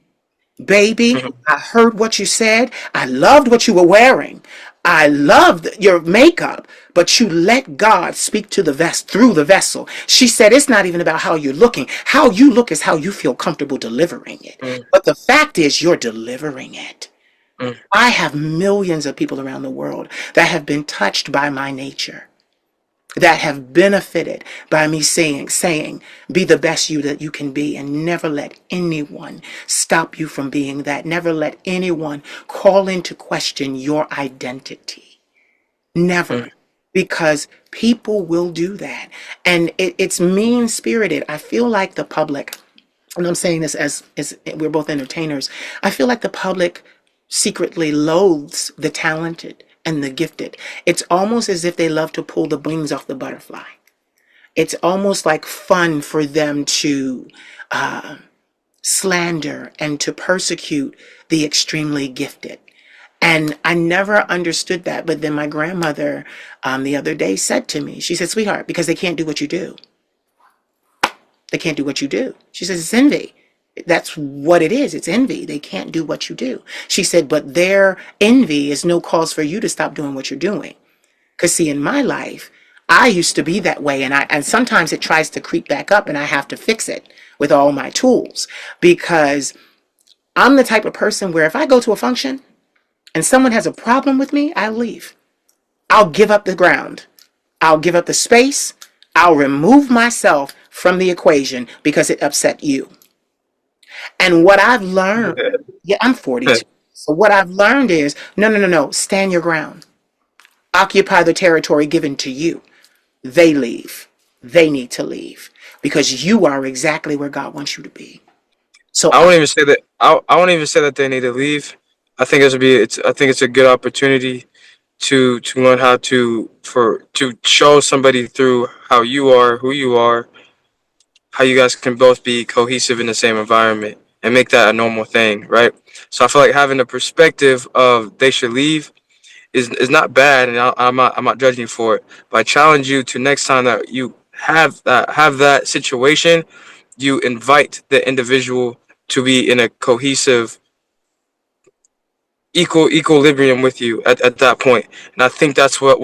Baby, Mhm. I heard what you said. I loved what you were wearing. I loved your makeup, but you let God speak to the through the vessel. She said it's not even about how you're looking. How you look is how you feel comfortable delivering it. Mm, But the fact is you're delivering it. mm, I have millions of people around the world that have been touched by my nature, that have benefited by me saying, be the best you that you can be, and never let anyone stop you from being that. Never let anyone call into question your identity. mm. Never. Because people will do that. And it's mean spirited. I feel like the public, and I'm saying this as we're both entertainers, I feel like the public secretly loathes the talented and the gifted. It's almost as if they love to pull the wings off the butterfly. It's almost like fun for them to slander and to persecute the extremely gifted. And I never understood that. But then my grandmother the other day said to me, she said, sweetheart, because they can't do what you do. They can't do what you do. She says, it's envy. That's what it is. It's envy. They can't do what you do. She said, but their envy is no cause for you to stop doing what you're doing. Because see, in my life, I used to be that way, and sometimes it tries to creep back up, and I have to fix it with all my tools, because I'm the type of person where if I go to a function and someone has a problem with me, I leave. I'll give up the ground. I'll give up the space. I'll remove myself from the equation because it upset you. And what I've learned, yeah, I'm 42. So what I've learned is, no, no, no, no, stand your ground. Occupy the territory given to you. They leave. They need to leave because you are exactly where God wants you to be. So I won't even say that. I won't even say that they need to leave. I think it would be. I think it's a good opportunity to learn how to show somebody through how you are, who you are, how you guys can both be cohesive in the same environment and make that a normal thing, right? So I feel like having the perspective of they should leave is not bad, and I'm not judging you for it. But I challenge you to next time that you have that situation, you invite the individual to be in a cohesive equilibrium with you at that point. And I think that's what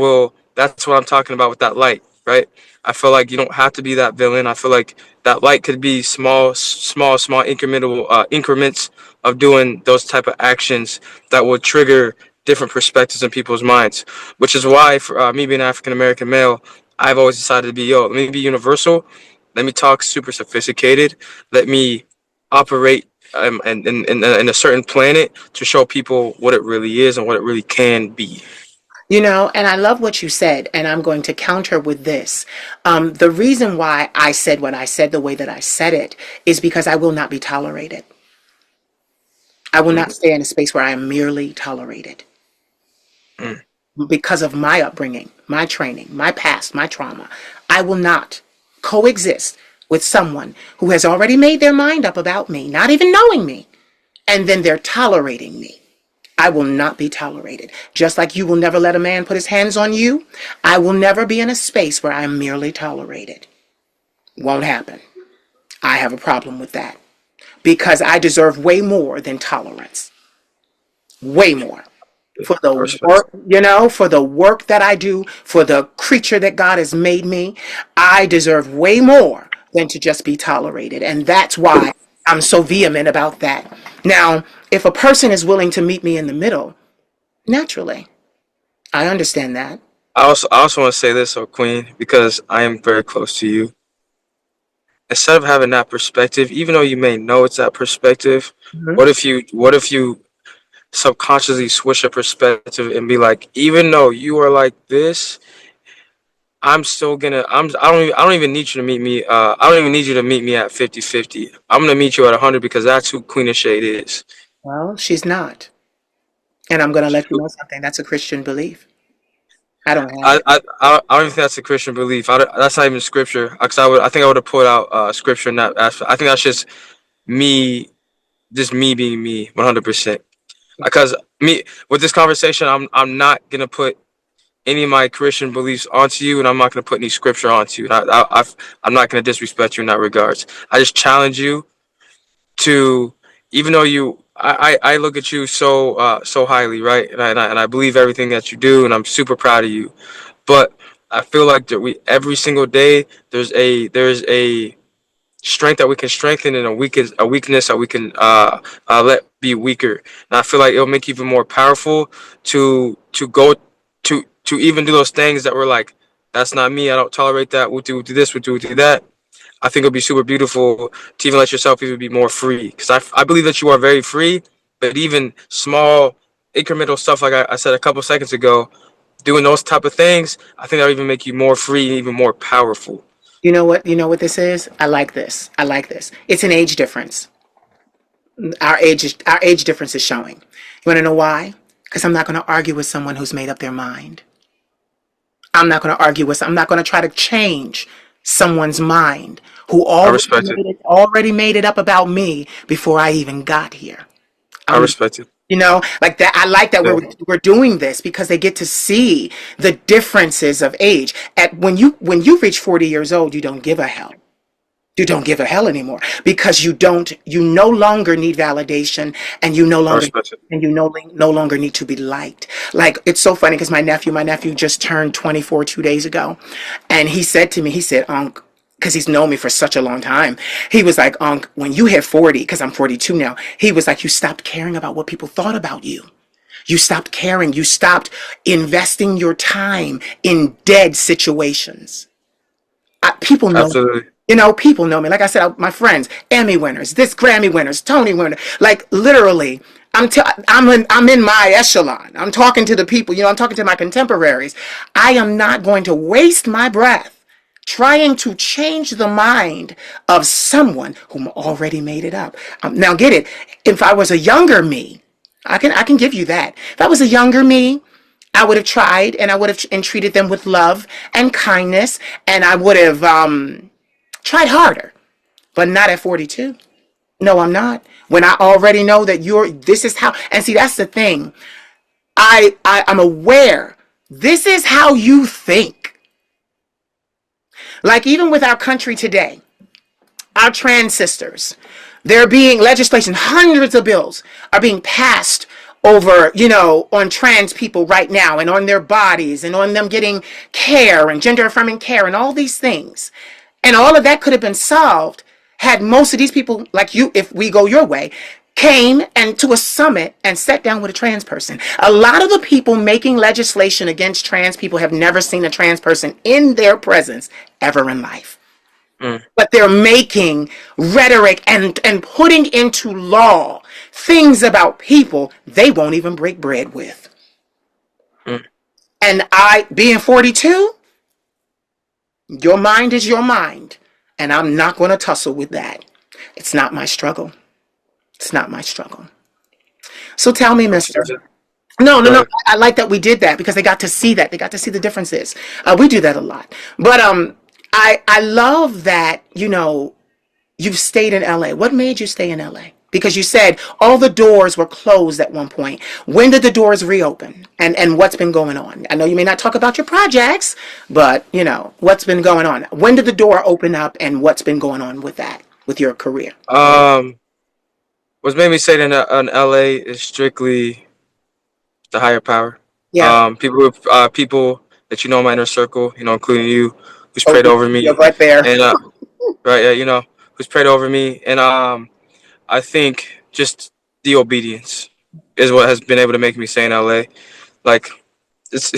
I'm talking about with that light, right? I feel like you don't have to be that villain. I feel like that light could be small incremental increments of doing those type of actions that will trigger different perspectives in people's minds. Which is why, for me being an African American male, I've always decided to be, let me be universal. Let me talk super sophisticated. Let me operate in a certain planet to show people what it really is and what it really can be. and I love what you said, and I'm going to counter with this. The reason why I said what I said the way that I said it is because I will not be tolerated. I will Mm, not stay in a space where I am merely tolerated mm. because of my upbringing, my training, my past, my trauma. I will not coexist with someone who has already made their mind up about me, not even knowing me, and then they're tolerating me. I will not be tolerated. Just like you will never let a man put his hands on you, I will never be in a space where I'm merely tolerated. Won't happen. I have a problem with that because I deserve way more than tolerance. Way more. For the I respect work, for the work that I do, for the creature that God has made me, I deserve way more than to just be tolerated. And that's why I'm so vehement about that. Now, if a person is willing to meet me in the middle, naturally, I understand that. I also want to say this, Queen, because I am very close to you. Instead of having that perspective, even though you may know it's that perspective, Mhm. what if you subconsciously switch a perspective and be like, even though you are like this, I'm still gonna I don't even need you to meet me I don't even need you to meet me at 50-50. I'm gonna meet you at 100 because that's who Queen of Shade is. Well, she's not. And I'm going to let you know something. That's a Christian belief. I don't have it. I don't even think that's a Christian belief. That's not even scripture. Cause I think I would have put out scripture in that aspect. I think that's me, just me being me, 100%. Because me with this conversation, I'm not gonna put any of my Christian beliefs onto you, and I'm not gonna put any scripture onto you. I'm not gonna disrespect you in that regards. I just challenge you to, even though I look at you so highly, right? And I believe everything that you do, and I'm super proud of you. But I feel like that we every single day there's a strength that we can strengthen and a weakness that we can let be weaker. And I feel like it'll make you even more powerful to go to even do those things that were like, that's not me. I don't tolerate that. We'll do this. We'll do that. I think it'll be super beautiful to even let yourself even be more free. Because I believe that you are very free, but even small incremental stuff like I said a couple seconds ago, doing those type of things, I think that'll even make you more free and even more powerful. You know what? You know what this is? I like this. I like this. It's an age difference. Our age difference is showing. You want to know why? Because I'm not going to argue with someone who's made up their mind. I'm not going to try to change someone's mind who I respect it. already made it up about me before I even got here. I I'm respect it. like that. I like that Yeah. we're doing this because they get to see the differences of age. At when you reach 40 years old, you don't give a hell. You don't give a hell anymore because you no longer need validation, and I respect it. you no longer need to be liked. Like, it's so funny because my nephew just turned 24 2 days ago, and he said to me, he said, Unc, because he's known me for such a long time. He was like, Unc, when you hit 40, because I'm 42 now, he was like, you stopped caring about what people thought about you. You stopped caring. You stopped investing your time in dead situations. People know me. Absolutely. People know me. Like I said, my friends, Emmy winners, this Grammy winners, Tony winner. Like, literally, I'm in my echelon. I'm talking to the people. I'm talking to my contemporaries. I am not going to waste my breath trying to change the mind of someone whom already made it up. Now, get it. If I was a younger me, I can give you that. If I was a younger me, I would have tried, and I would have entreated them with love and kindness, and I would have tried harder, but not at 42. No, I'm not. When I already know that this is how, and see, that's the thing. I'm aware this is how you think. Like, even with our country today, our trans sisters, there being legislation, hundreds of bills are being passed over, on trans people right now, and on their bodies, and on them getting care and gender affirming care and all these things. And all of that could have been solved had most of these people, like you, if we go your way, came and to a summit and sat down with a trans person. A lot of the people making legislation against trans people have never seen a trans person in their presence ever in life. Mm, But they're making rhetoric and putting into law things about people they won't even break bread with. mm, And being 42, your mind is your mind. And I'm not going to tussle with that. It's not my struggle. It's not my struggle. So tell me, mister. No, no, go no. ahead. I like that we did that because they got to see that. They got to see the differences. We do that a lot. But I love that, you've stayed in LA. What made you stay in LA? Because you said all the doors were closed at one point. When did the doors reopen? And what's been going on? I know you may not talk about your projects, but what's been going on? When did the door open up, and what's been going on with that, with your career? Um, what's made me say that in LA is strictly the higher power. Yeah. People that in my inner circle, including you, who's Oh, prayed over you're me, right there. and right, yeah, who's prayed over me, and I think just the obedience is what has been able to make me stay in LA. Like, it's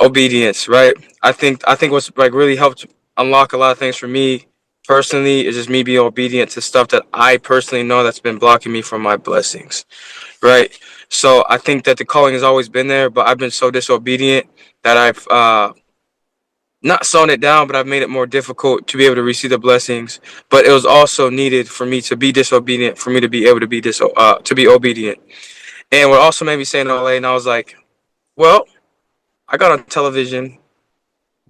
obedience, right? I think what's like really helped unlock a lot of things for me personally, it's just me being obedient to stuff that I personally know that's been blocking me from my blessings, right? So I think that the calling has always been there, but I've been so disobedient that I've not slowing it down, but I've made it more difficult to be able to receive the blessings. But it was also needed for me to be disobedient, for me to be able to be to be obedient. And what also made me say in LA, and I was like, well, I got on television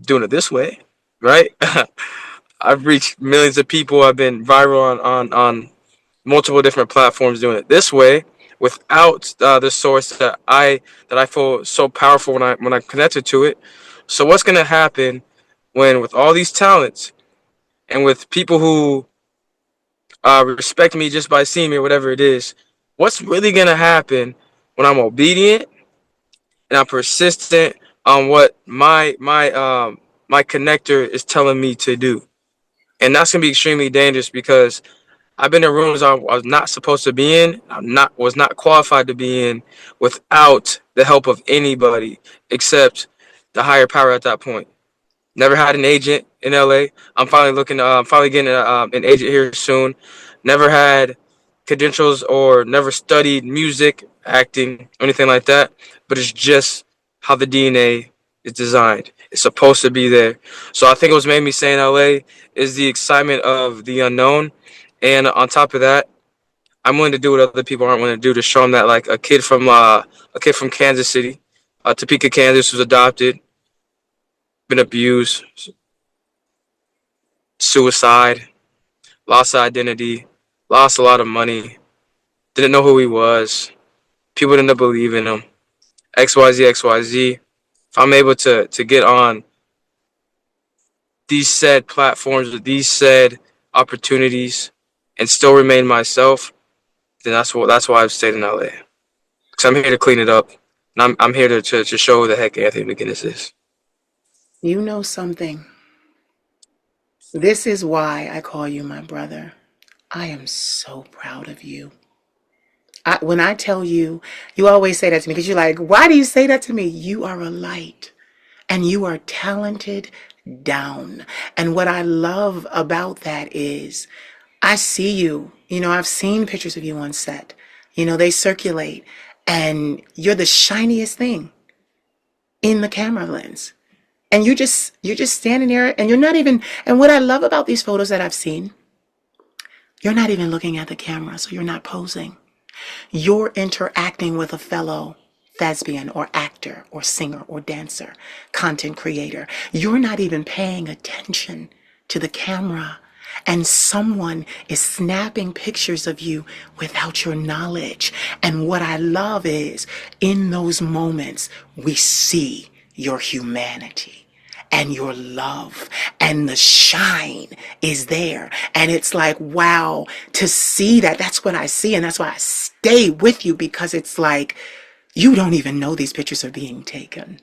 doing it this way, right? I've reached millions of people. I've been viral on multiple different platforms doing it this way without the source that I feel so powerful when I connected to it. So what's gonna happen when with all these talents and with people who respect me just by seeing me or whatever it is? What's really gonna happen when I'm obedient and I'm persistent on what my connector is telling me to do? And that's gonna be extremely dangerous because I've been in rooms I was not supposed to be in. Was not qualified to be in without the help of anybody except the higher power at that point. Never had an agent in LA. I'm finally looking. Finally getting an agent here soon. Never had credentials or never studied music, acting, or anything like that. But it's just how the DNA is designed. It's supposed to be there. So I think what was made me stay in LA is the excitement of the unknown, and on top of that, I'm willing to do what other people aren't willing to do to show them that like a kid from Kansas City, Topeka, Kansas, was adopted, been abused, suicide, lost identity, lost a lot of money, didn't know who he was. People didn't believe in him. XYZ, XYZ. If I'm able to get on these said platforms with these said opportunities and still remain myself, then that's why I've stayed in LA. Because I'm here to clean it up. And I'm here to show who the heck Anthony McGinnis is. You know something? This is why I call you my brother. I am so proud of you. When I tell you, you always say that to me because you're like, why do you say that to me? You are a light and you are talented down. And what I love about that is I see you. You know, I've seen pictures of you on set. You know, they circulate and you're the shiniest thing in the camera lens. And you're just standing there and you're not even, and what I love about these photos that I've seen, you're not even looking at the camera, so you're not posing. You're interacting with a fellow thespian or actor or singer or dancer, content creator. You're not even paying attention to the camera. And someone is snapping pictures of you without your knowledge. And what I love is in those moments, we see your humanity and your love and the shine is there. And it's like, wow, to see that, that's what I see. And that's why I stay with you because it's like, you don't even know these pictures are being taken.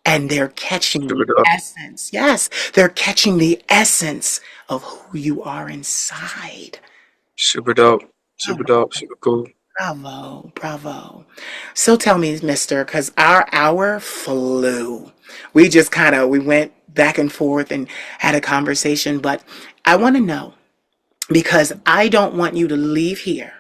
And they're catching Super the dope. essence. Yes, they're catching the essence of who you are inside. Super dope. Super Bravo, dope. Super cool. bravo, bravo. So tell me, mister, because our hour flew. We just we went back and forth and had a conversation, but I want to know because I don't want you to leave here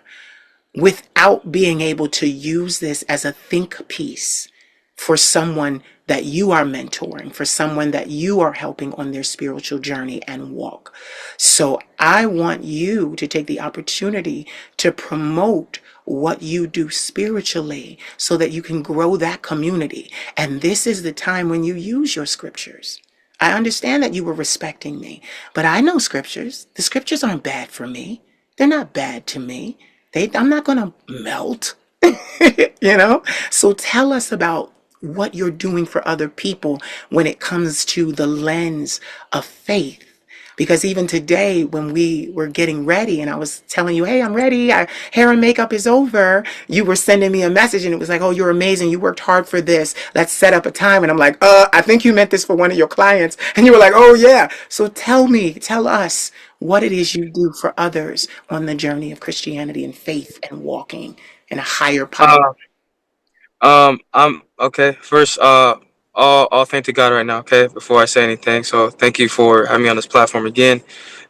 without being able to use this as a think piece for someone that you are mentoring, for someone that you are helping on their spiritual journey and walk. So I want you to take the opportunity to promote what you do spiritually so that you can grow that community. And this is the time when you use your scriptures. I understand that you were respecting me, but I know scriptures. The scriptures aren't bad for me. They're not bad to me. I'm not going to melt, you know? So tell us about what you're doing for other people when it comes to the lens of faith. Because even today, when we were getting ready and I was telling you, hey, I'm ready, hair and makeup is over, you were sending me a message and it was like, oh, you're amazing. You worked hard for this. Let's set up a time. And I'm like, I think you meant this for one of your clients. And you were like, oh, yeah. So tell us what it is you do for others on the journey of Christianity and faith and walking in a higher power. Uh, I'm okay. First, all thank to God right now. Okay, before I say anything, so thank you for having me on this platform again.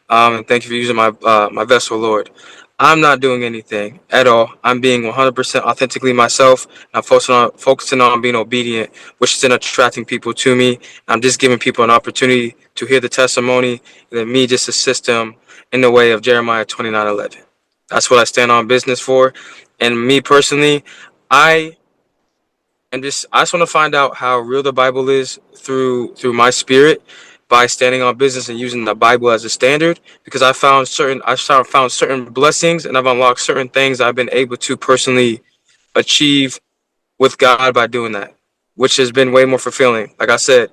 And thank you for using my vessel, Lord. I'm not doing anything at all. I'm being 100% authentically myself. I'm focusing on being obedient, which is in attracting people to me. I'm just giving people an opportunity to hear the testimony, and then me just assist them in the way of Jeremiah 29:11. That's what I stand on business for. And me personally, I I just want to find out how real the Bible is through my spirit by standing on business and using the Bible as a standard, because I found certain blessings, and I've unlocked certain things I've been able to personally achieve with God by doing that, which has been way more fulfilling. Like I said,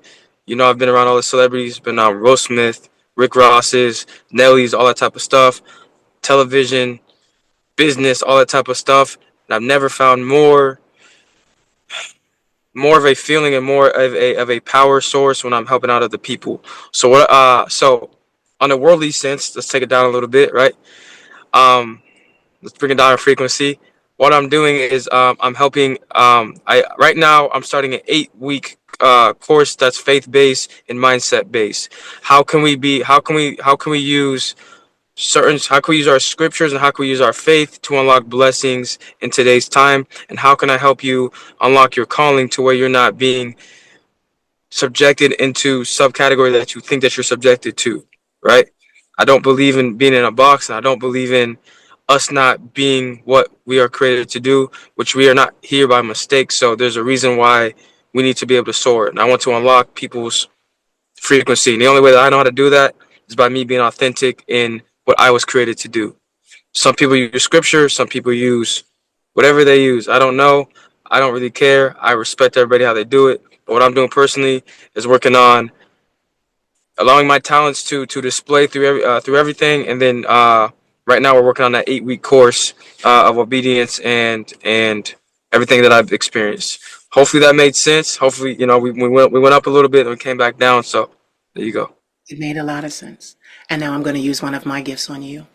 I've been around all the celebrities, been on Will Smith, Rick Ross's, Nelly's, all that type of stuff, television, business, all that type of stuff, and I've never found more of a feeling and more of a power source when I'm helping out other people. So on a worldly sense, let's take it down a little bit, right? Let's bring it down in frequency. What I'm doing is I'm helping. I right now I'm starting an 8 week course that's faith based and mindset based. How can we use how can we use our scriptures, and how can we use our faith to unlock blessings in today's time, and how can I help you unlock your calling to where you're not being subjected into subcategory that you think that you're subjected to, right? I don't believe in being in a box, and I don't believe in us not being what we are created to do, which we are not here by mistake. So there's a reason why we need to be able to soar, and I want to unlock people's frequency, and the only way that I know how to do that is by me being authentic in what I was created to do. Some people use scripture, some people use whatever they use. I don't know. I don't really care. I respect everybody how they do it. But what I'm doing personally is working on allowing my talents to display through everything, and then right now we're working on that 8 week course of obedience and everything that I've experienced. Hopefully that made sense. Hopefully, we went up a little bit and we came back down. So there you go. It made a lot of sense. And now I'm going to use one of my gifts on you.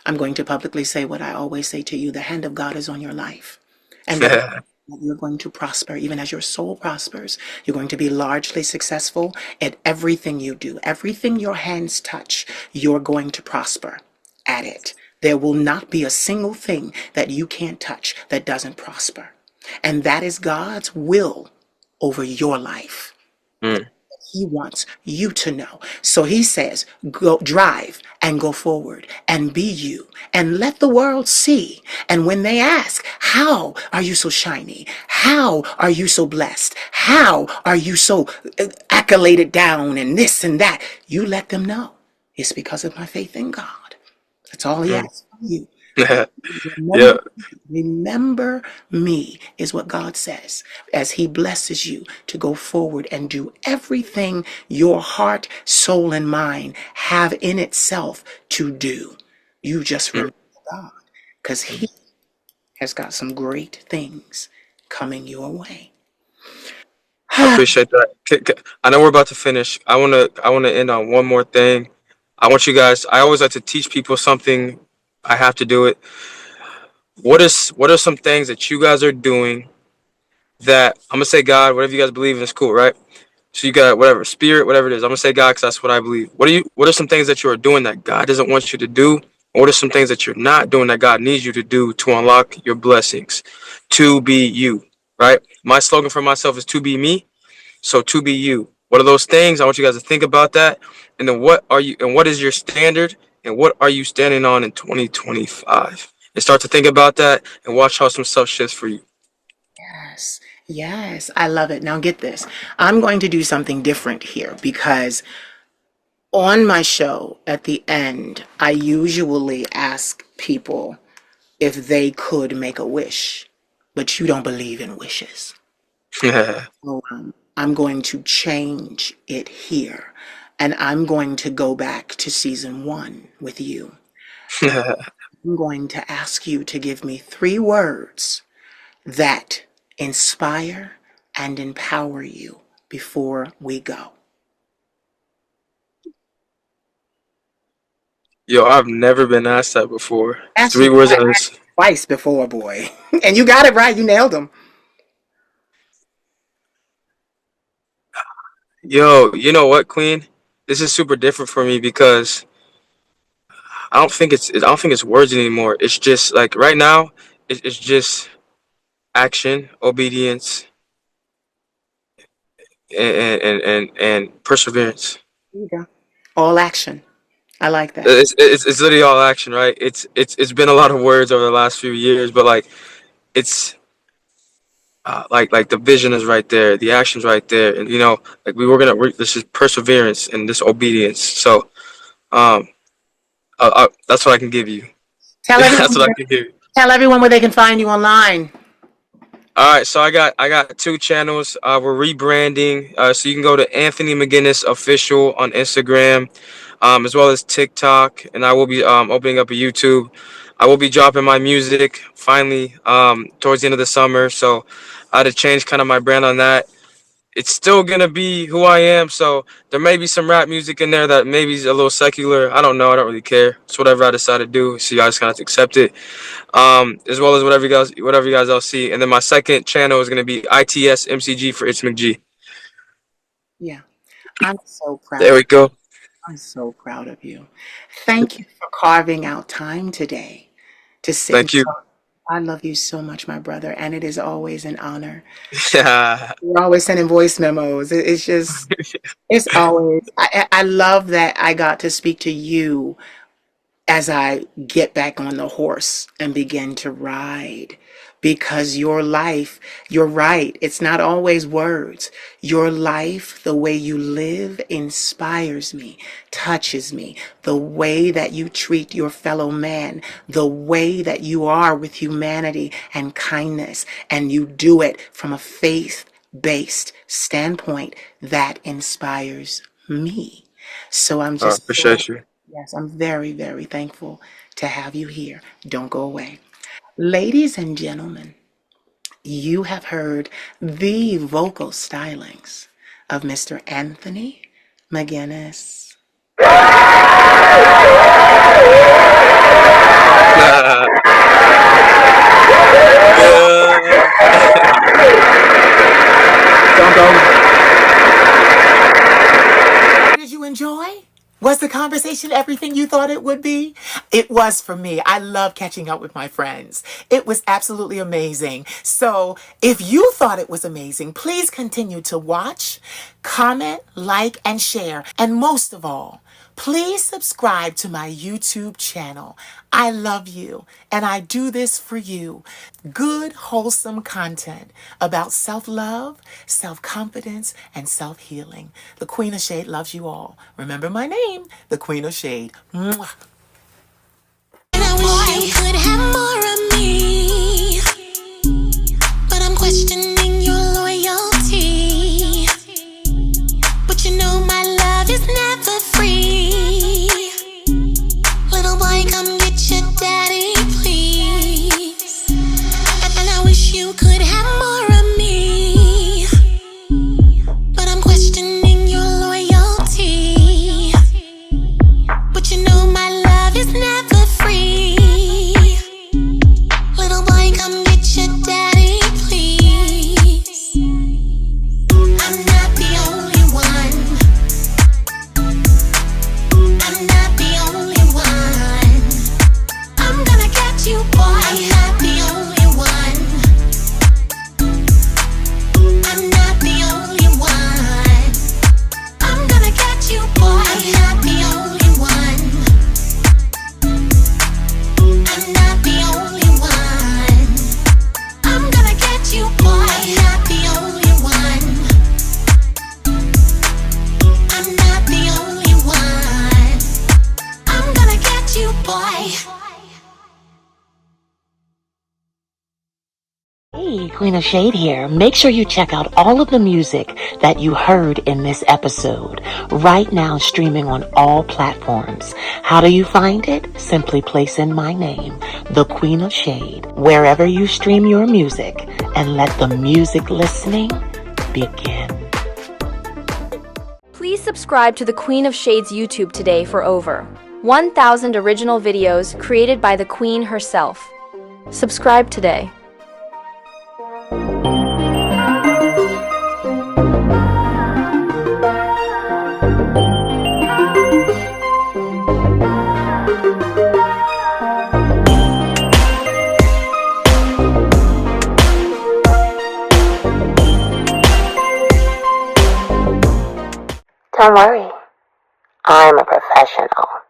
I'm going to publicly say what I always say to you: the hand of God is on your life. And that you're going to prosper, even as your soul prospers. You're going to be largely successful at everything you do. Everything your hands touch, you're going to prosper at it. There will not be a single thing that you can't touch that doesn't prosper. And that is God's will over your life. Mm. He wants you to know. So he says, go drive and go forward and be you and let the world see. And when they ask, how are you so shiny? How are you so blessed? How are you so accoladed down and this and that? You let them know it's because of my faith in God. That's all he Mm. asks from you. Yeah. Remember me is what God says as he blesses you to go forward and do everything your heart, soul, and mind have in itself to do. You just Mm. remember God, because he has got some great things coming your way. I appreciate that. I know we're about to finish. I wanna end on one more thing. I want you guys. I always like to teach people something. I have to do it. What are some things that you guys are doing that I'm gonna say God, whatever you guys believe in is cool, right? So you got whatever spirit, whatever it is. I'm gonna say God because that's what I believe. What are some things that you are doing that God doesn't want you to do? What are some things that you're not doing that God needs you to do to unlock your blessings, to be you, right? My slogan for myself is to be me. So to be you. What are those things? I want you guys to think about that. And then what is your standard, and what are you standing on in 2025? And start to think about that and watch how some stuff shifts for you. Yes, yes, I love it. Now get this. I'm going to do something different here because on my show at the end, I usually ask people if they could make a wish, but you don't believe in wishes. So I'm going to change it here. And I'm going to go back to season one with you. I'm going to ask you to give me 3 words that inspire and empower you before we go. Yo, I've never been asked that before. Ask you Three words. twice before, boy. And you got it right. You nailed them. Yo, you know what, Queen? This is super different for me because I don't think it's words anymore. It's just like right now, it's just action, obedience, and perseverance. There you go. All action. I like that. It's literally all action, right? It's been a lot of words over the last few years, but like it's like the vision is right there, the action's right there, and like this is perseverance and this obedience. So um, that's what I can give you. Tell That's everyone what I can give you. tell everyone where they can find you online. All right, so I got two channels. We're rebranding, so you can go to Anthony Mcginnis official on Instagram, as well as TikTok, and I will be opening up a YouTube. I will be dropping my music finally towards the end of the summer, so I had to change kind of my brand on that. It's still gonna be who I am, so there may be some rap music in there that maybe is a little secular. I don't know. I don't really care. It's whatever I decide to do. So you guys kind of have to accept it, as well as whatever you guys else see. And then my second channel is gonna be ITS MCG for It's McG. Yeah. I'm so proud There of we go. I'm so proud of you. Thank you for carving out time today to sit and Thank you. talk. I love you so much, my brother, and it is always an honor. Yeah. You're always sending voice memos. It's just, it's always, I love that I got to speak to you as I get back on the horse and begin to ride. Because your life, you're right, it's not always words. Your life, the way you live, inspires me, touches me. The way that you treat your fellow man, the way that you are with humanity and kindness, and you do it from a faith-based standpoint, that inspires me. So I'm just so Appreciate you. Yes, I'm very, very thankful to have you here. Don't go away. Ladies and gentlemen, you have heard the vocal stylings of Mr. Anthony Mcginnis. Don't go. Did you enjoy? Was the conversation everything you thought it would be? It was for me. I love catching up with my friends. It was absolutely amazing. So if you thought it was amazing, please continue to watch, comment, like, and share. And most of all, please subscribe to my YouTube channel. I love you, and I do this for you. Good, wholesome content about self-love, self-confidence, and self-healing. The Queen of Shade loves you all. Remember my name, the Queen of Shade. Mwah. And I wish you could have more of me, but I'm questioning your loyalty. But you know my love is never free. Little boy, come get your daddy, please. And I wish you could have more of me, but I'm questioning your loyalty. But you know my love is never free. Little boy, come get your daddy, please. I'm not the only one. I'm not the only one. I'm gonna get you, boy. I'm not the only one. I'm not the only one. I'm gonna get you, boy. I'm not the only one. I'm not the only one. I'm gonna get you, boy. I'm not the only one. I'm not the only one. I'm gonna get you, boy. Hey, Queen of Shade here. Make sure you check out all of the music that you heard in this episode. Right now, streaming on all platforms. How do you find it? Simply place in my name, the Queen of Shade, wherever you stream your music, and let the music listening begin. Please subscribe to the Queen of Shades YouTube today for over 1,000 original videos created by the Queen herself. Subscribe today. Don't worry, I'm a professional.